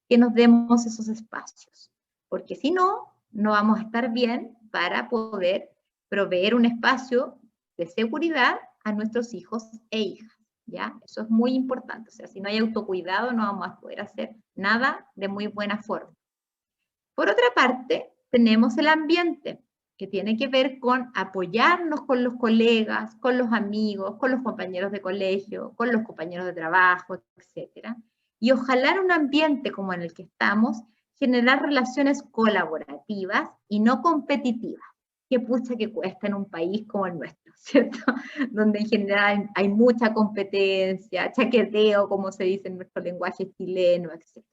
que nos demos esos espacios, porque si no, no vamos a estar bien para poder proveer un espacio de seguridad a nuestros hijos e hijas, ¿ya? Eso es muy importante. O sea, si no hay autocuidado, no vamos a poder hacer nada de muy buena forma. Por otra parte, tenemos el ambiente, que tiene que ver con apoyarnos con los colegas, con los amigos, con los compañeros de colegio, con los compañeros de trabajo, etc. Y ojalá en un ambiente como en el que estamos, generar relaciones colaborativas y no competitivas. Que pucha que cuesta en un país como el nuestro, ¿cierto? Donde en general hay mucha competencia, chaqueteo, como se dice en nuestro lenguaje chileno, etc.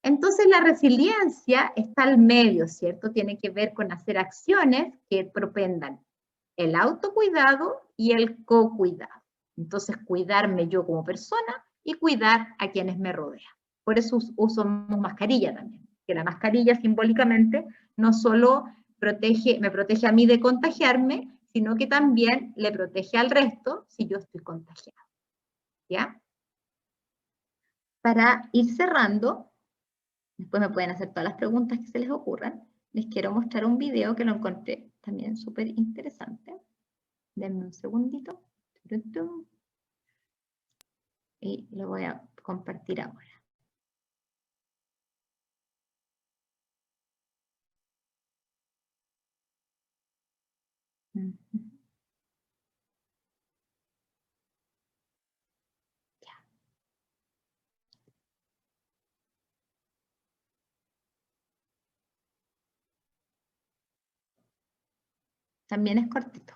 Entonces la resiliencia está al medio, ¿cierto? Tiene que ver con hacer acciones que propendan el autocuidado y el co-cuidado. Entonces cuidarme yo como persona y cuidar a quienes me rodean. Por eso usamos mascarilla también, que la mascarilla simbólicamente no solo me protege a mí de contagiarme, sino que también le protege al resto si yo estoy contagiado. ¿Ya? Para ir cerrando, después me pueden hacer todas las preguntas que se les ocurran. Les quiero mostrar un video que lo encontré también súper interesante. Denme un segundito. Y lo voy a compartir ahora. También es cortito.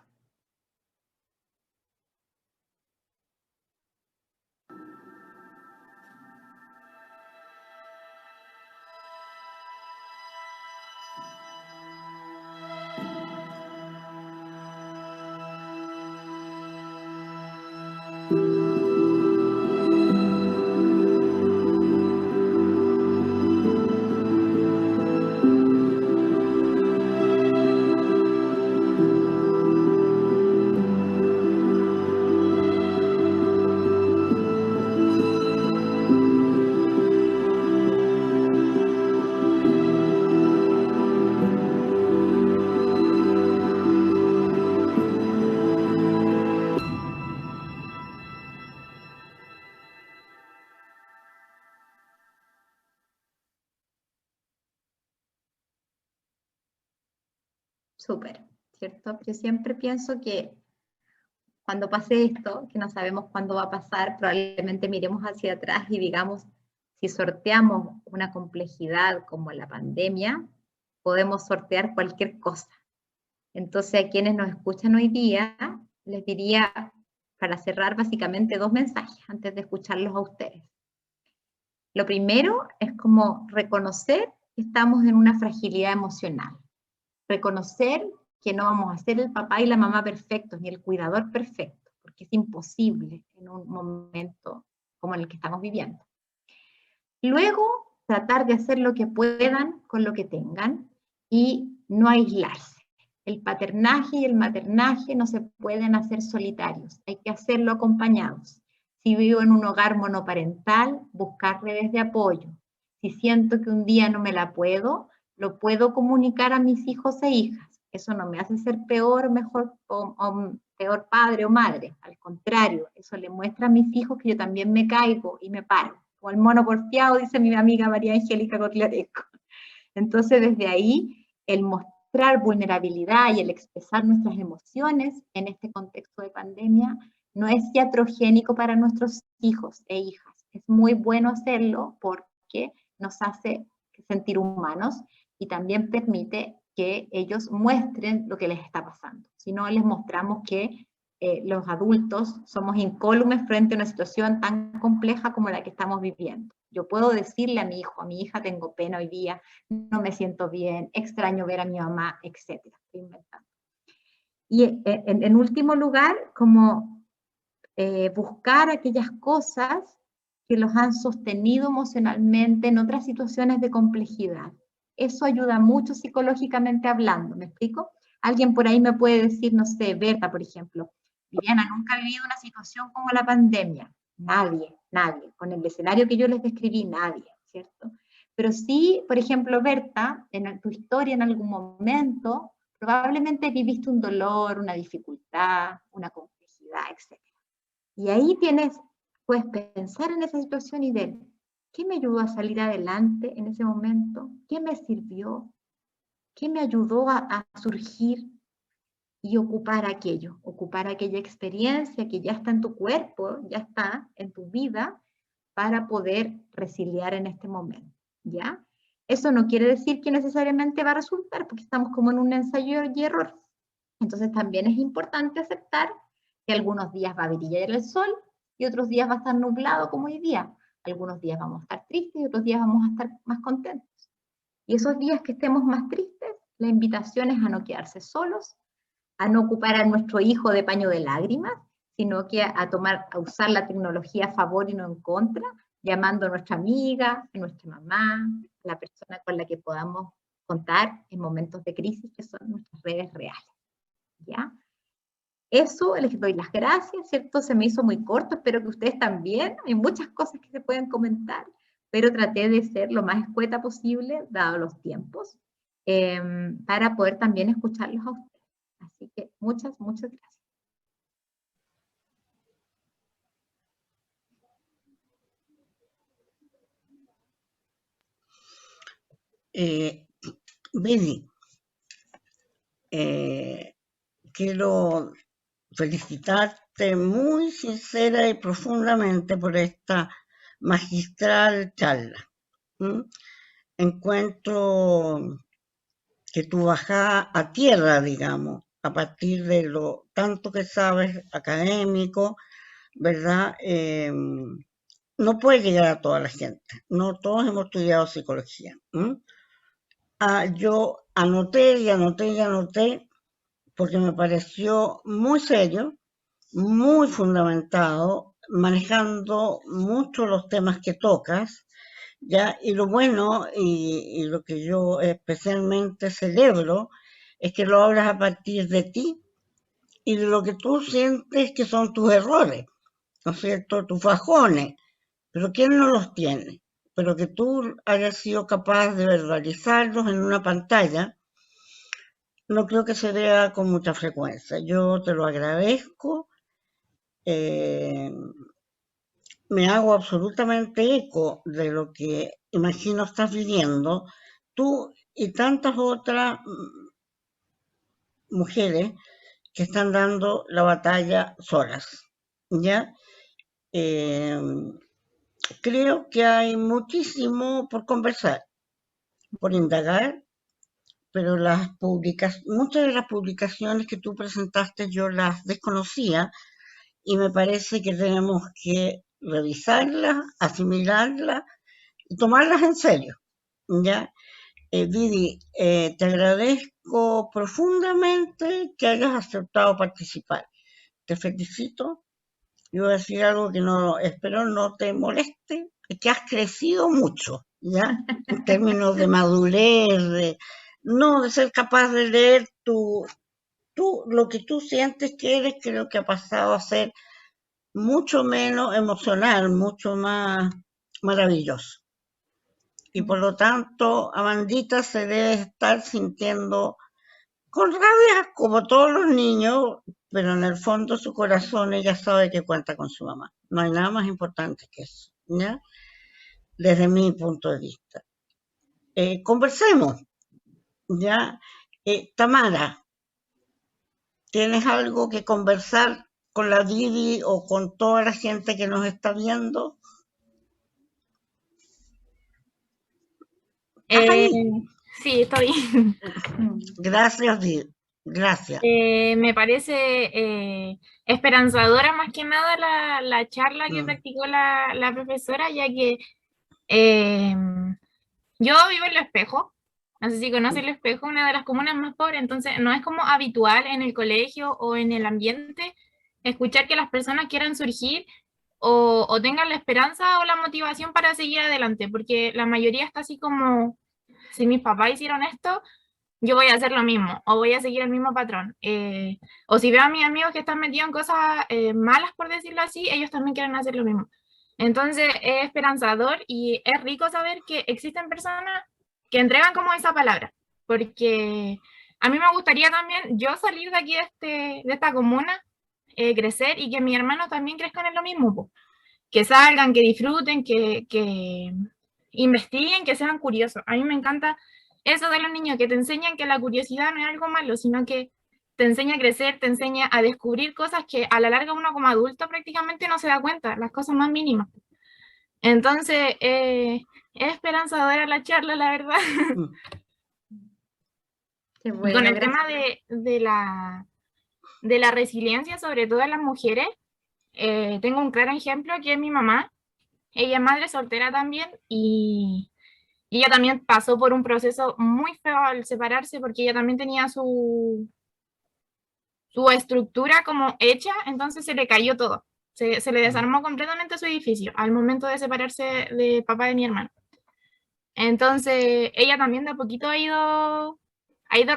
Súper, ¿cierto? Yo siempre pienso que cuando pase esto, que no sabemos cuándo va a pasar, probablemente miremos hacia atrás y digamos, si sorteamos una complejidad como la pandemia, podemos sortear cualquier cosa. Entonces, a quienes nos escuchan hoy día, les diría, para cerrar, básicamente 2 mensajes antes de escucharlos a ustedes. Lo primero es como reconocer que estamos en una fragilidad emocional. Reconocer que no vamos a ser el papá y la mamá perfectos, ni el cuidador perfecto, porque es imposible en un momento como en el que estamos viviendo. Luego, tratar de hacer lo que puedan con lo que tengan y no aislarse. El paternaje y el maternaje no se pueden hacer solitarios, hay que hacerlo acompañados. Si vivo en un hogar monoparental, buscar redes de apoyo. Si siento que un día no me la puedo, lo puedo comunicar a mis hijos e hijas. Eso no me hace ser peor, mejor o peor padre o madre. Al contrario, eso le muestra a mis hijos que yo también me caigo y me paro. Como el mono porfiado, dice mi amiga María Angélica Cotlareco. Entonces, desde ahí, el mostrar vulnerabilidad y el expresar nuestras emociones en este contexto de pandemia no es iatrogénico para nuestros hijos e hijas. Es muy bueno hacerlo porque nos hace sentir humanos y también permite que ellos muestren lo que les está pasando. Si no, les mostramos que los adultos somos incólumes frente a una situación tan compleja como la que estamos viviendo. Yo puedo decirle a mi hijo, a mi hija, tengo pena hoy día, no me siento bien, extraño ver a mi mamá, etc. Estoy inventando. Y en último lugar, como buscar aquellas cosas que los han sostenido emocionalmente en otras situaciones de complejidad. Eso ayuda mucho psicológicamente hablando, ¿me explico? Alguien por ahí me puede decir, no sé, Berta, por ejemplo, Viviana, nunca he vivido una situación como la pandemia. Nadie. Con el escenario que yo les describí, nadie, ¿cierto? Pero sí, por ejemplo, Berta, en tu historia en algún momento, probablemente viviste un dolor, una dificultad, una complejidad, etc. Y ahí puedes pensar en esa situación y ver, ¿qué me ayudó a salir adelante en ese momento? ¿Qué me sirvió? ¿Qué me ayudó a surgir y ocupar aquella experiencia que ya está en tu cuerpo, ya está en tu vida, para poder resiliar en este momento, ¿ya? Eso no quiere decir que necesariamente va a resultar, porque estamos como en un ensayo y error. Entonces también es importante aceptar que algunos días va a brillar el sol y otros días va a estar nublado como hoy día. Algunos días vamos a estar tristes y otros días vamos a estar más contentos. Y esos días que estemos más tristes, la invitación es a no quedarse solos, a no ocupar a nuestro hijo de paño de lágrimas, sino que a usar la tecnología a favor y no en contra, llamando a nuestra amiga, a nuestra mamá, a la persona con la que podamos contar en momentos de crisis, que son nuestras redes reales, ¿ya? Eso, les doy las gracias, ¿cierto? Se me hizo muy corto, espero que ustedes también, hay muchas cosas que se pueden comentar, pero traté de ser lo más escueta posible, dado los tiempos, para poder también escucharlos a ustedes. Así que muchas, muchas gracias. Vidi, quiero felicitarte muy sincera y profundamente por esta magistral charla. Encuentro que tu bajada a tierra, digamos, a partir de lo tanto que sabes académico, ¿verdad? No puede llegar a toda la gente. No todos hemos estudiado psicología. Yo anoté y anoté y anoté porque me pareció muy serio, muy fundamentado, manejando mucho los temas que tocas, ¿ya? Y lo bueno y lo que yo especialmente celebro es que lo hablas a partir de ti y de lo que tú sientes que son tus errores, ¿no es cierto? Tus fajones, pero ¿quién no los tiene? Pero que tú hayas sido capaz de verbalizarlos en una pantalla, no creo que se vea con mucha frecuencia. Yo te lo agradezco. Me hago absolutamente eco de lo que imagino estás viviendo, tú y tantas otras mujeres que están dando la batalla solas, ¿ya? Creo que hay muchísimo por conversar, por indagar, pero muchas de las publicaciones que tú presentaste yo las desconocía y me parece que tenemos que revisarlas, asimilarlas y tomarlas en serio, ¿ya? Vidi, te agradezco profundamente que hayas aceptado participar. Te felicito. Yo voy a decir algo que no espero no te moleste, que has crecido mucho, ¿ya? En términos de madurez, de ser capaz de leer lo que tú sientes que eres, creo que ha pasado a ser mucho menos emocional, mucho más maravilloso. Y por lo tanto, Amandita se debe estar sintiendo con rabia como todos los niños, pero en el fondo de su corazón ella sabe que cuenta con su mamá. No hay nada más importante que eso, ¿ya? Desde mi punto de vista. Conversemos, ¿ya? Tamara, ¿tienes algo que conversar con la Didi o con toda la gente que nos está viendo? Sí, estoy. Gracias, Didi. Gracias. Me parece esperanzadora más que nada la charla que practicó la profesora, ya que yo vivo en El Espejo, no sé si conoce El Espejo, una de las comunas más pobres, entonces no es como habitual en el colegio o en el ambiente escuchar que las personas quieran surgir o tengan la esperanza o la motivación para seguir adelante, porque la mayoría está así como, si mis papás hicieron esto, yo voy a hacer lo mismo, o voy a seguir el mismo patrón. O si veo a mis amigos que están metidos en cosas malas, por decirlo así, ellos también quieren hacer lo mismo. Entonces es esperanzador y es rico saber que existen personas que entregan como esa palabra, porque a mí me gustaría también yo salir de aquí de esta comuna crecer y que mis hermanos también crezcan en lo mismo, po. Que salgan, que disfruten, que investiguen, que sean curiosos. A mí me encanta eso de los niños, que te enseñan que la curiosidad no es algo malo, sino que te enseña a crecer, te enseña a descubrir cosas que a la larga uno como adulto prácticamente no se da cuenta, las cosas más mínimas. Entonces, es esperanzadora la charla, la verdad. Qué Y bueno, con el gracias. tema de la resiliencia, sobre todo en las mujeres, tengo un claro ejemplo que es mi mamá. Ella es madre soltera también y ella también pasó por un proceso muy feo al separarse porque ella también tenía su estructura como hecha, entonces se le cayó todo. Se le desarmó completamente su edificio al momento de separarse de papá de mi hermano. Entonces ella también de a poquito ha ido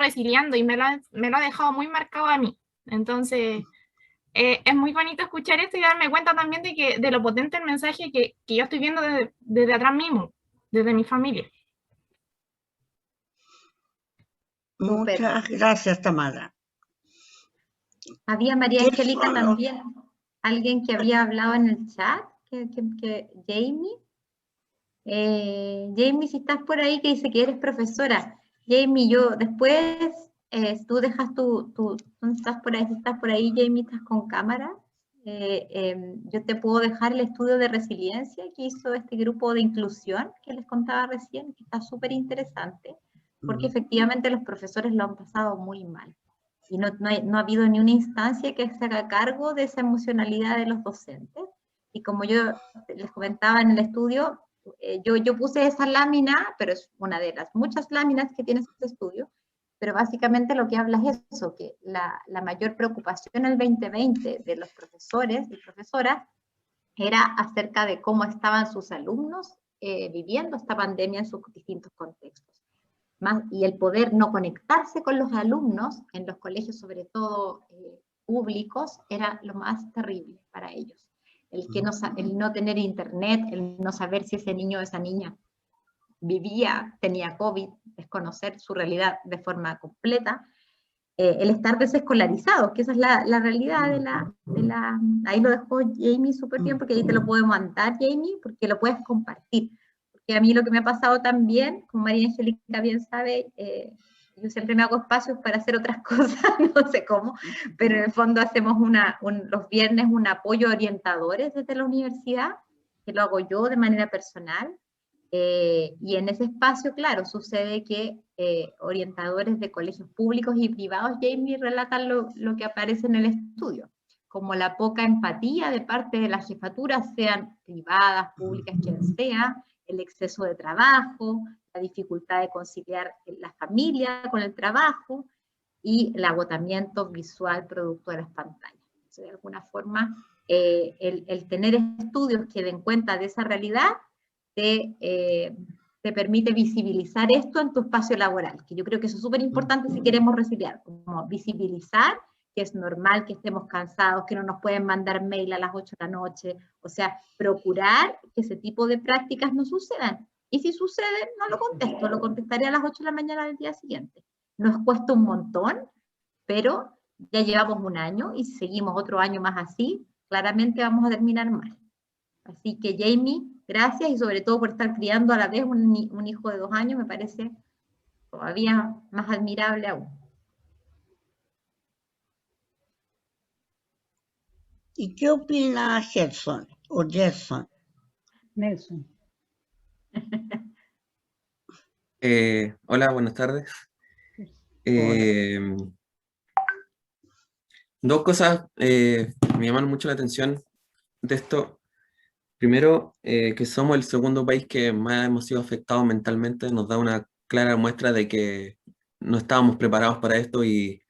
resiliando y me lo ha dejado muy marcado a mí. Entonces es muy bonito escuchar esto y darme cuenta también de lo potente el mensaje que yo estoy viendo desde atrás mismo, desde mi familia. Súper. Muchas gracias, Tamara. Había María ¿Qué Angélica son los- también, alguien que había hablado en el chat, Jamie. Jamie, si estás por ahí, que dice que eres profesora. Jamie, yo después, tú dejas ¿dónde estás por ahí? Si estás por ahí, Jamie, estás con cámara. Yo te puedo dejar el estudio de resiliencia que hizo este grupo de inclusión que les contaba recién, que está súper interesante, porque efectivamente los profesores lo han pasado muy mal. Y no ha habido ni una instancia que se haga cargo de esa emocionalidad de los docentes. Y como yo les comentaba en el estudio, yo puse esa lámina, pero es una de las muchas láminas que tiene este estudio, pero básicamente lo que habla es eso, que la mayor preocupación en el 2020 de los profesores y profesoras era acerca de cómo estaban sus alumnos viviendo esta pandemia en sus distintos contextos. Y el poder no conectarse con los alumnos en los colegios, sobre todo públicos, era lo más terrible para ellos. El no tener internet, el no saber si ese niño o esa niña tenía COVID, desconocer su realidad de forma completa, el estar desescolarizados, que esa es la realidad ahí lo dejó Jamie súper bien, porque ahí te lo puedo mandar, Jamie, porque lo puedes compartir. Porque a mí lo que me ha pasado también, como María Angélica bien sabe, yo siempre me hago espacios para hacer otras cosas, no sé cómo, pero en el fondo hacemos los viernes un apoyo a orientadores desde la universidad, que lo hago yo de manera personal, y en ese espacio, claro, sucede que orientadores de colegios públicos y privados, Jamie, relatan lo que aparece en el estudio, como la poca empatía de parte de las jefaturas, sean privadas, públicas, quien sea, el exceso de trabajo, la dificultad de conciliar la familia con el trabajo y el agotamiento visual producto de las pantallas. Entonces, de alguna forma, el tener estudios que den cuenta de esa realidad te permite visibilizar esto en tu espacio laboral, que yo creo que eso es súper importante si queremos resiliar, como visibilizar que es normal que estemos cansados, que no nos pueden mandar mail a las 8 de la noche, o sea, procurar que ese tipo de prácticas no sucedan. Y si suceden, no lo contesto, lo contestaré a las 8 de la mañana del día siguiente. Nos cuesta un montón, pero ya llevamos un año y si seguimos otro año más así, claramente vamos a terminar mal. Así que Jamie, gracias y sobre todo por estar criando a la vez un hijo de 2 años, me parece todavía más admirable aún. ¿Y qué opina Gerson o Gerson? Nelson. Hola, buenas tardes. Dos cosas me llaman mucho la atención de esto. Primero, que somos el segundo país que más hemos sido afectados mentalmente, nos da una clara muestra de que no estábamos preparados para esto y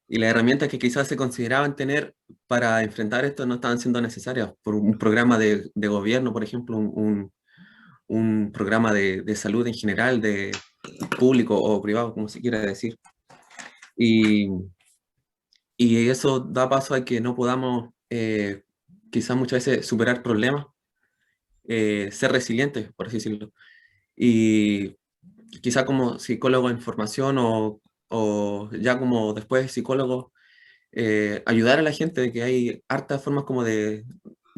las herramientas que quizás se consideraban tener para enfrentar esto no estaban siendo necesarias por un programa de gobierno, por ejemplo, un programa de salud en general, de público o privado, como se quiera decir. Y eso da paso a que no podamos quizás muchas veces superar problemas, ser resilientes, por así decirlo. Y quizá como psicólogo en formación o ya como después psicólogo, ayudar a la gente, de que hay hartas formas como de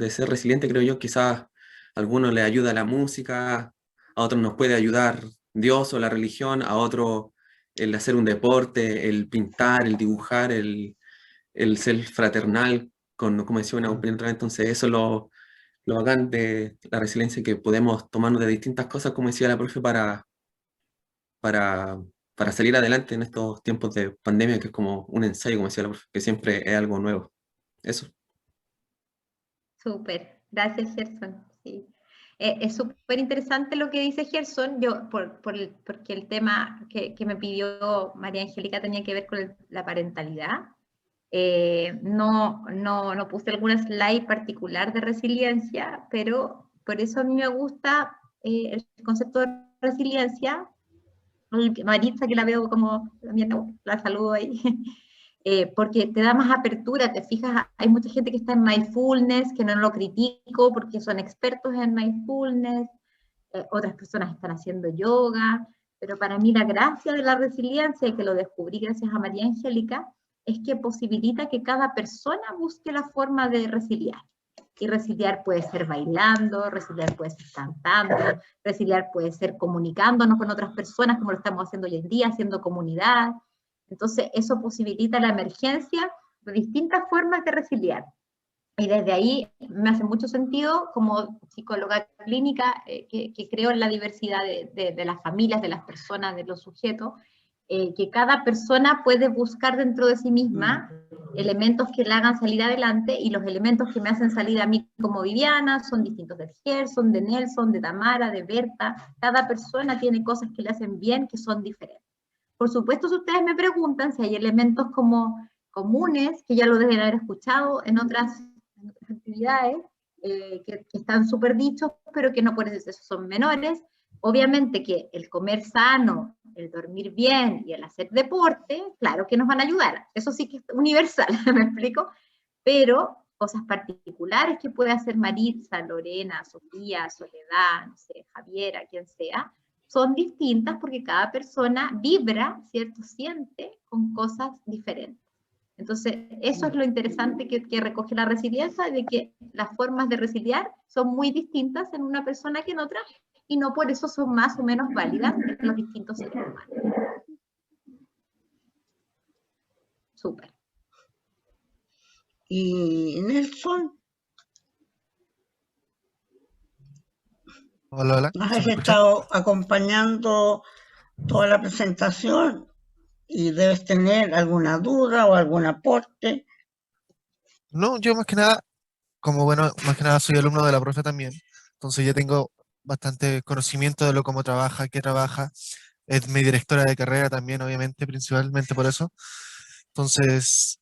ser resiliente, creo yo. Quizás a algunos les ayuda la música, a otros nos puede ayudar Dios o la religión, a otros el hacer un deporte, el pintar, el dibujar, el ser fraternal, como decía una compañera otra vez. Entonces eso es lo bacán de la resiliencia, que podemos tomarnos de distintas cosas, como decía la profe, para, para salir adelante en estos tiempos de pandemia, que es como un ensayo, como decía la profe, que siempre es algo nuevo. Eso. Súper, gracias Gerson. Sí. Es súper interesante lo que dice Gerson, yo, porque el tema que me pidió María Angélica tenía que ver con la parentalidad. No puse alguna slide particular de resiliencia, pero por eso a mí me gusta el concepto de resiliencia. Maritza, que la veo como, la saludo ahí, porque te da más apertura, te fijas, hay mucha gente que está en mindfulness, que no lo critico porque son expertos en mindfulness, otras personas están haciendo yoga, pero para mí la gracia de la resiliencia, y que lo descubrí gracias a María Angélica, es que posibilita que cada persona busque la forma de resiliar. Y resiliar puede ser bailando, resiliar puede ser cantando, resiliar puede ser comunicándonos con otras personas, como lo estamos haciendo hoy en día, haciendo comunidad. Entonces, eso posibilita la emergencia de distintas formas de resiliar. Y desde ahí me hace mucho sentido, como psicóloga clínica, que creo en la diversidad de las familias, de las personas, de los sujetos, que cada persona puede buscar dentro de sí misma elementos que le hagan salir adelante, y los elementos que me hacen salir a mí como Viviana son distintos de Gerson, de Nelson, de Tamara, de Berta. Cada persona tiene cosas que le hacen bien que son diferentes. Por supuesto, si ustedes me preguntan si hay elementos como comunes, que ya lo deben haber escuchado en otras actividades, que están súper dichos, pero que no por eso son menores. Obviamente que el comer sano, el dormir bien y el hacer deporte, claro que nos van a ayudar. Eso sí que es universal, ¿me explico? Pero cosas particulares que puede hacer Maritza, Lorena, Sofía, Soledad, no sé, Javiera, quien sea, son distintas porque cada persona vibra, ¿cierto? Siente con cosas diferentes. Entonces, eso es lo interesante que recoge la resiliencia, de que las formas de resiliar son muy distintas en una persona que en otra, y no por eso son más o menos válidas en los distintos seres humanos. Súper. Y Nelson, Hola, hola. nos ¿Se has me escucha? estado acompañando toda la presentación y debes tener alguna duda o algún aporte. No, yo más que nada, como bueno, más que nada soy alumno de la profe también, entonces ya tengo bastante conocimiento de lo cómo trabaja, qué trabaja. Es mi directora de carrera también, obviamente, principalmente por eso. Entonces,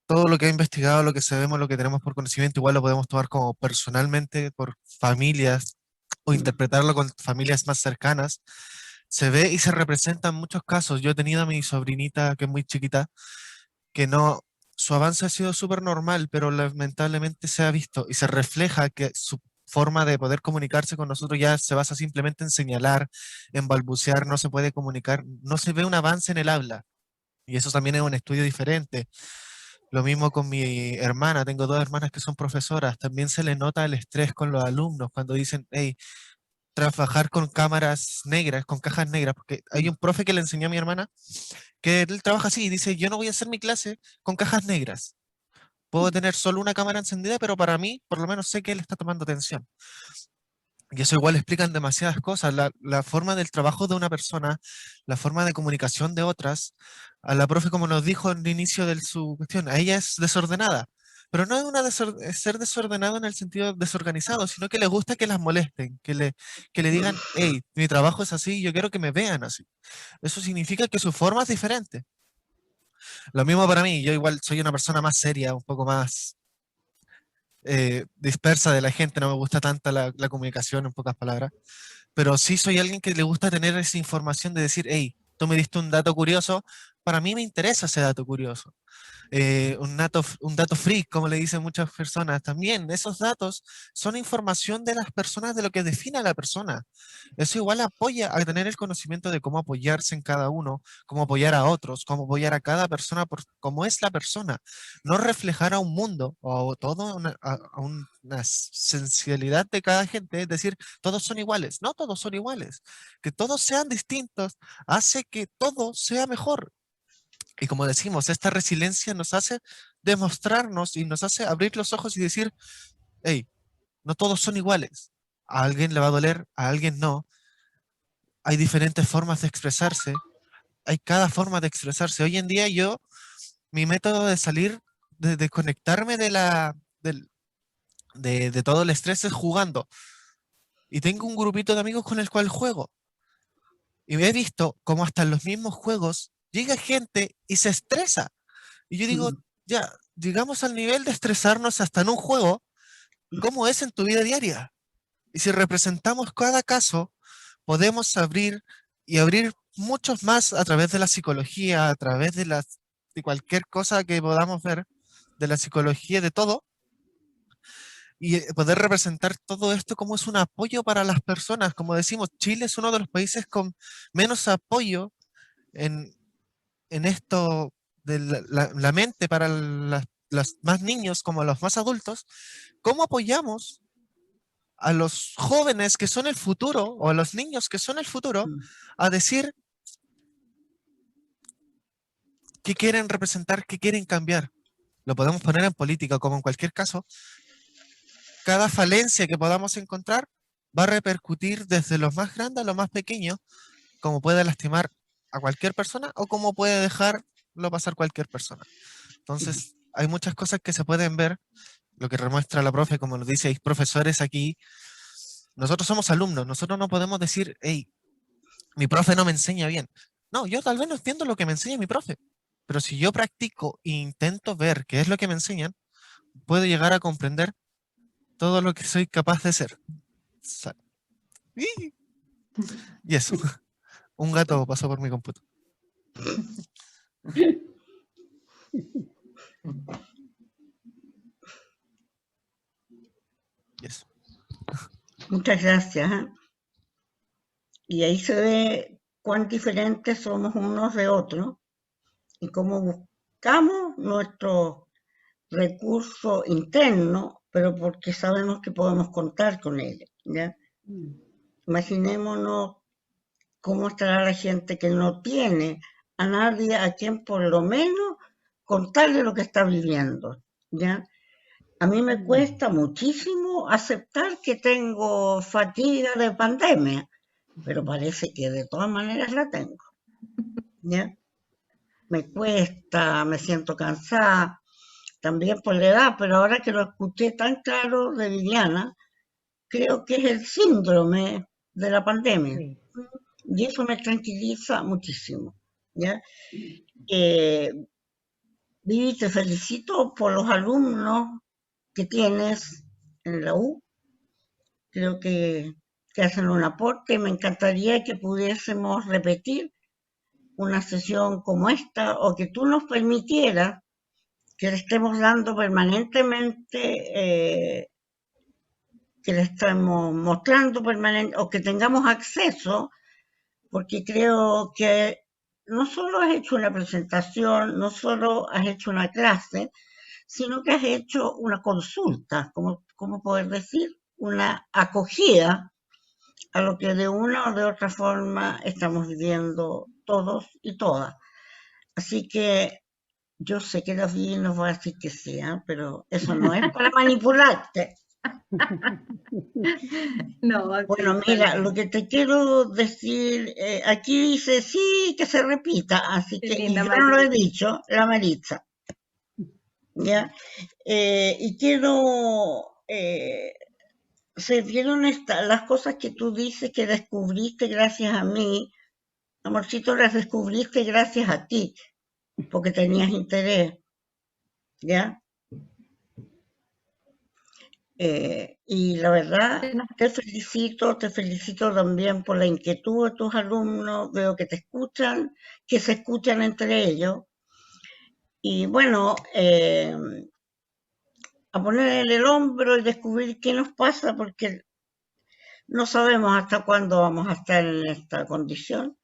todo lo que ha investigado, lo que sabemos, lo que tenemos por conocimiento, igual lo podemos tomar como personalmente por familias o interpretarlo con familias más cercanas. Se ve y se representa en muchos casos. Yo he tenido a mi sobrinita, que es muy chiquita, que no, su avance ha sido súper normal, pero lamentablemente se ha visto y se refleja que su forma de poder comunicarse con nosotros ya se basa simplemente en señalar, en balbucear, no se puede comunicar, no se ve un avance en el habla. Y eso también es un estudio diferente. Lo mismo con mi hermana, tengo dos hermanas que son profesoras, también se le nota el estrés con los alumnos cuando dicen, hey, trabajar con cámaras negras, con cajas negras, porque hay un profe que le enseñó a mi hermana que él trabaja así y dice, yo no voy a hacer mi clase con cajas negras. Puedo tener solo una cámara encendida, pero para mí, por lo menos sé que él está tomando atención. Y eso igual explican demasiadas cosas, la forma del trabajo de una persona, la forma de comunicación de otras. A la profe, como nos dijo en el inicio de su cuestión, a ella es desordenada, pero no es es ser desordenado en el sentido desorganizado, sino que le gusta que las molesten, que le digan, hey, mi trabajo es así, yo quiero que me vean así. Eso significa que su forma es diferente. Lo mismo para mí, yo igual soy una persona más seria, un poco más dispersa de la gente, no me gusta tanta la comunicación en pocas palabras, pero sí soy alguien que le gusta tener esa información de decir, hey, tú me diste un dato curioso, para mí me interesa ese dato curioso. Un dato freak, como le dicen muchas personas, también esos datos son información de las personas, de lo que define a la persona. Eso igual apoya a tener el conocimiento de cómo apoyarse en cada uno, cómo apoyar a otros, cómo apoyar a cada persona por cómo es la persona. No reflejar a un mundo o todo a una sensibilidad de cada gente, es decir, todos son iguales. No todos son iguales. Que todos sean distintos hace que todo sea mejor. Y como decimos, esta resiliencia nos hace demostrarnos y nos hace abrir los ojos y decir, hey, no todos son iguales. A alguien le va a doler, a alguien no. Hay diferentes formas de expresarse. Hay cada forma de expresarse. Hoy en día mi método de salir, de desconectarme de todo el estrés es jugando. Y tengo un grupito de amigos con el cual juego. Y he visto cómo hasta en los mismos juegos llega gente y se estresa. Y yo digo, ya, llegamos al nivel de estresarnos hasta en un juego, ¿cómo es en tu vida diaria? Y si representamos cada caso, podemos abrir muchos más a través de la psicología, a través de cualquier cosa que podamos ver, de la psicología, de todo, y poder representar todo esto como es un apoyo para las personas. Como decimos, Chile es uno de los países con menos apoyo en esto de la mente para los más niños como a los más adultos. ¿Cómo apoyamos a los jóvenes que son el futuro o a los niños que son el futuro a decir qué quieren representar, qué quieren cambiar? Lo podemos poner en política, como en cualquier caso. Cada falencia que podamos encontrar va a repercutir desde lo más grande a lo más pequeño, como puede lastimar a cualquier persona o como puede dejarlo pasar cualquier persona. Entonces, hay muchas cosas que se pueden ver, lo que demuestra la profe, como nos dice, hay profesores aquí. Nosotros somos alumnos, nosotros no podemos decir, hey, mi profe no me enseña bien. No, yo tal vez no entiendo lo que me enseña mi profe, pero si yo practico e intento ver qué es lo que me enseñan, puedo llegar a comprender todo lo que soy capaz de ser. Y eso, un gato pasó por mi computador. Y eso. Muchas gracias. Y ahí se ve cuán diferentes somos unos de otros y cómo buscamos nuestro recurso interno, pero porque sabemos que podemos contar con ellos, ¿ya? Imaginémonos cómo estará la gente que no tiene a nadie a quien por lo menos contarle lo que está viviendo, ¿ya? A mí me cuesta muchísimo aceptar que tengo fatiga de pandemia, pero parece que de todas maneras la tengo, ¿ya? Me cuesta, me siento cansada, también por la edad, pero ahora que lo escuché tan claro de Viviana, creo que es el síndrome de la pandemia. Sí. Y eso me tranquiliza muchísimo, ¿ya? Vivi, te felicito por los alumnos que tienes en la U. Creo que hacen un aporte. Me encantaría que pudiésemos repetir una sesión como esta o que tú nos permitieras que le estemos dando permanentemente, que le estemos mostrando permanentemente o que tengamos acceso, porque creo que no solo has hecho una presentación, no solo has hecho una clase, sino que has hecho una consulta, ¿cómo poder decir? Una acogida a lo que de una o de otra forma estamos viviendo todos y todas. Así que yo sé que los divinos va a decir que sí, pero eso no es para manipularte. No, bueno, mira, lo que te quiero decir, aquí dice sí, que se repita, así que y yo no lo he dicho, la Maritza. ¿Ya? Y quiero, se vieron las cosas que tú dices que descubriste gracias a mí, amorcito, las descubriste gracias a ti, porque tenías interés, ¿ya? Y la verdad, te felicito también por la inquietud de tus alumnos, veo que te escuchan, que se escuchan entre ellos. Y bueno, a poner en el hombro y descubrir qué nos pasa, porque no sabemos hasta cuándo vamos a estar en esta condición.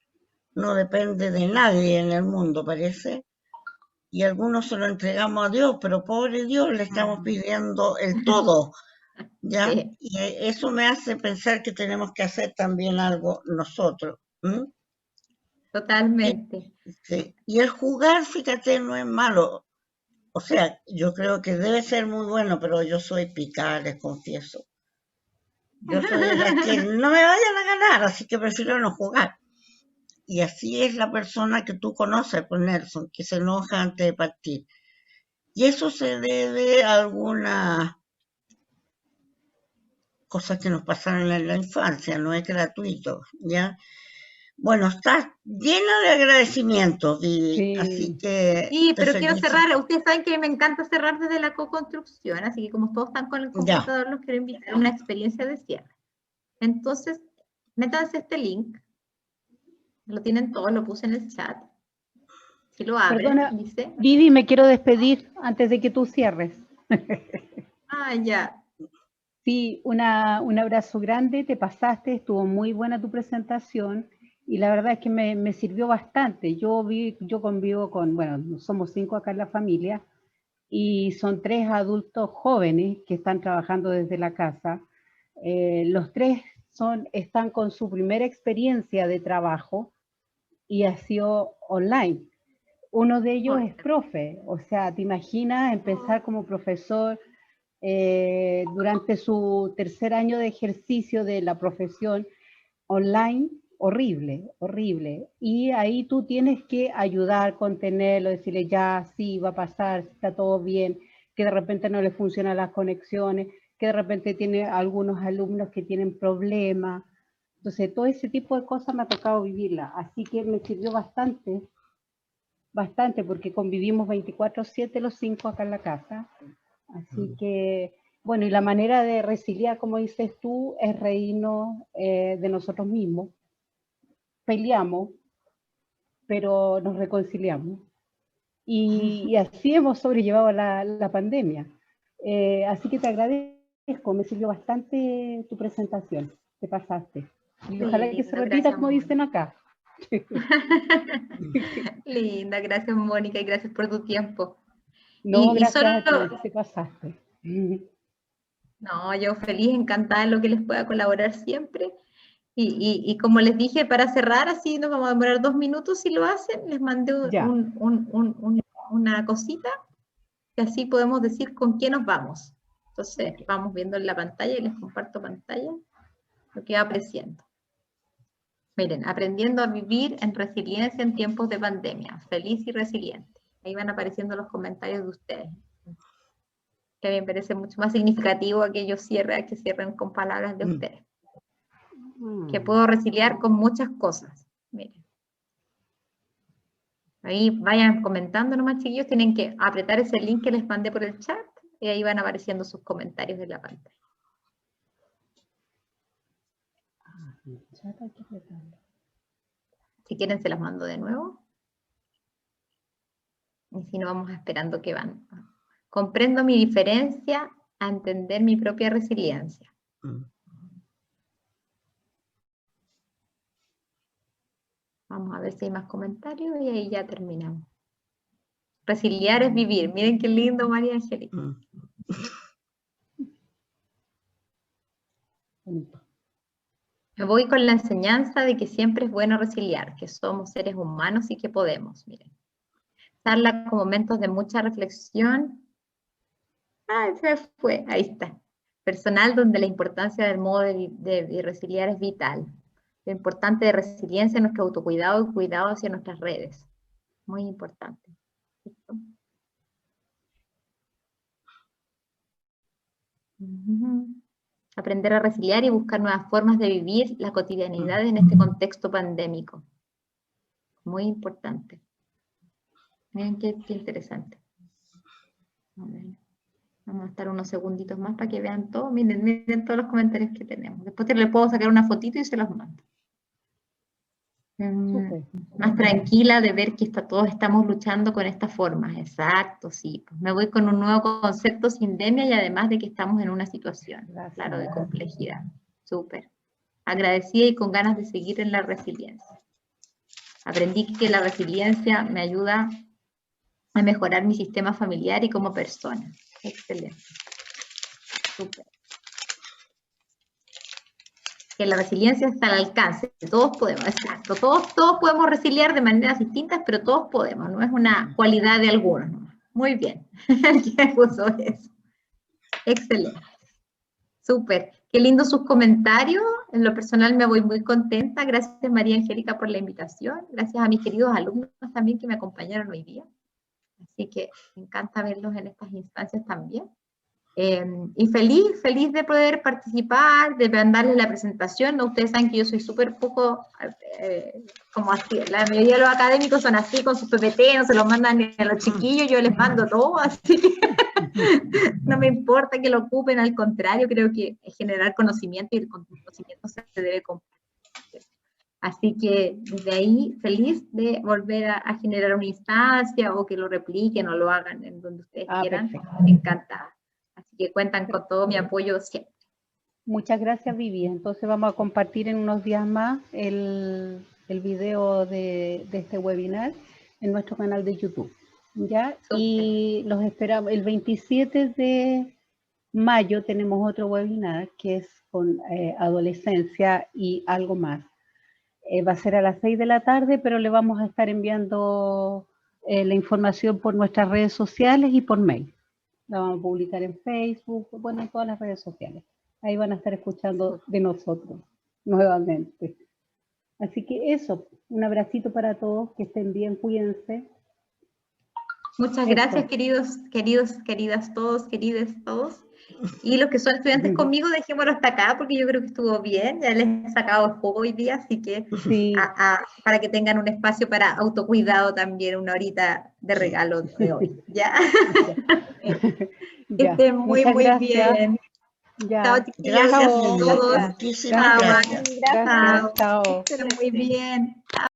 No depende de nadie en el mundo, parece. Y algunos se lo entregamos a Dios, pero pobre Dios, le estamos pidiendo el todo, ¿ya? Sí. Y eso me hace pensar que tenemos que hacer también algo nosotros. ¿M? Totalmente. Sí. Y el jugar, fíjate, no es malo. O sea, yo creo que debe ser muy bueno, pero yo soy picada, les confieso. Yo soy de las que no me vayan a ganar, así que prefiero no jugar. Y así es la persona que tú conoces, pues Nelson, que se enoja antes de partir. Y eso se debe a algunas cosas que nos pasaron en la infancia, no es gratuito, ¿ya? Bueno, estás llena de agradecimientos, Vivi, Sí. así que Sí, te pero quiero felicito. cerrar. Ustedes saben que me encanta cerrar desde la co-construcción, así que como todos están con el computador, los quiero invitar a una experiencia de cierre. Entonces, métanse este link. Lo tienen todos, lo puse en el chat. Si lo abren, Perdona, dice. Vivi, me quiero despedir antes de que tú cierres. Ah, ya. Sí, un abrazo grande, te pasaste, estuvo muy buena tu presentación y la verdad es que me sirvió bastante. Yo convivo con, bueno, somos 5 acá en la familia y son 3 adultos jóvenes que están trabajando desde la casa. Los 3 están con su primera experiencia de trabajo y ha sido online. Uno de ellos es profe, o sea, te imaginas empezar como profesor durante su tercer año de ejercicio de la profesión online, horrible, horrible. Y ahí tú tienes que ayudar, contenerlo, decirle ya, sí, va a pasar, está todo bien, que de repente no le funcionan las conexiones, que de repente tiene algunos alumnos que tienen problemas. Entonces, todo ese tipo de cosas me ha tocado vivirla. Así que me sirvió bastante, porque convivimos 24/7 los 5 acá en la casa. Así que, bueno, y la manera de resiliar, como dices tú, es reírnos de nosotros mismos. Peleamos, pero nos reconciliamos. Y así hemos sobrellevado la pandemia. Así que te agradezco, me sirvió bastante tu presentación, te pasaste. Y ojalá que se repita como dicen acá. Linda, gracias Mónica y gracias por tu tiempo. No, gracias a ti, te pasaste. No, yo feliz, encantada en lo que les pueda colaborar siempre. Y como les dije, para cerrar, así nos vamos a demorar 2 minutos si lo hacen, les mandé una cosita, que así podemos decir con quién nos vamos. Entonces, vamos viendo en la pantalla y les comparto pantalla lo que va apareciendo. Miren, aprendiendo a vivir en resiliencia en tiempos de pandemia, feliz y resiliente. Ahí van apareciendo los comentarios de ustedes. Que a mí me parece mucho más significativo que ellos cierren con palabras de ustedes. Que puedo resiliar con muchas cosas. Miren. Ahí vayan comentando nomás, chiquillos, tienen que apretar ese link que les mandé por el chat y ahí van apareciendo sus comentarios en la pantalla. Si quieren se las mando de nuevo. Y si no, vamos esperando que van. Comprendo mi diferencia a entender mi propia resiliencia. Vamos a ver si hay más comentarios y ahí ya terminamos. Resiliar es vivir. Miren qué lindo, María Angélica. Me voy con la enseñanza de que siempre es bueno resiliar, que somos seres humanos y que podemos. Miren. Usarla como momentos de mucha reflexión. Ah, se fue. Ahí está. Personal, donde la importancia del modo de resiliar es vital. Lo importante de resiliencia es nuestro autocuidado y cuidado hacia nuestras redes. Muy importante. ¿Cierto? Aprender a resiliar y buscar nuevas formas de vivir la cotidianidad en este contexto pandémico. Muy importante. Miren qué interesante. Vamos Vamos a estar unos segunditos más para que vean todo. Miren, miren todos los comentarios que tenemos. Después les puedo sacar una fotito y se los mando. Súper. Más tranquila de ver que todos estamos luchando con estas formas. Exacto, sí. Pues me voy con un nuevo concepto sindemia y además de que estamos en una situación, Gracias. claro, de complejidad. Súper. Agradecida y con ganas de seguir en la resiliencia. Aprendí que la resiliencia me ayuda a mejorar mi sistema familiar y como persona. Excelente. Súper. Que la resiliencia está al alcance. Todos podemos, exacto. Todos podemos resiliar de maneras distintas, pero todos podemos. No es una cualidad de algunos, ¿no? Muy bien. ¿Quién puso eso? Excelente. Súper. Qué lindo sus comentarios. En lo personal me voy muy contenta. Gracias, María Angélica, por la invitación. Gracias a mis queridos alumnos también que me acompañaron hoy día. Así que me encanta verlos en estas instancias también. Y feliz de poder participar, de darles la presentación. ¿No? Ustedes saben que yo soy súper poco, como así, la mayoría de los académicos son así, con sus PPT, no se los mandan ni a los chiquillos, yo les mando todo, así que no me importa que lo ocupen, al contrario, creo que generar conocimiento y el conocimiento se debe compartir. Así que desde ahí, feliz de volver a generar una instancia o que lo repliquen o lo hagan en donde ustedes quieran. Perfecto. Encantada. Así que cuentan con todo mi apoyo siempre. Muchas gracias, Vivi. Entonces vamos a compartir en unos días más el video de este webinar en nuestro canal de YouTube. ¿Ya? Y los esperamos. El 27 de mayo tenemos otro webinar que es con adolescencia y algo más. Va a ser a las 6 de la tarde, pero le vamos a estar enviando la información por nuestras redes sociales y por mail. La vamos a publicar en Facebook, bueno, en todas las redes sociales. Ahí van a estar escuchando de nosotros nuevamente. Así que eso, un abracito para todos, que estén bien, cuídense. Muchas gracias, queridas todos. Y los que son estudiantes conmigo, dejémoslo hasta acá, porque yo creo que estuvo bien, ya les he sacado el juego hoy día, así que Sí. para que tengan un espacio para autocuidado también, una horita de regalo de hoy. ¿Ya? Que estén muy gracias. bien. Ya. Chao, chiquillas, Gracias, a todos. muchísimas Chao, gracias. Gracias, chao. Que estén muy bien.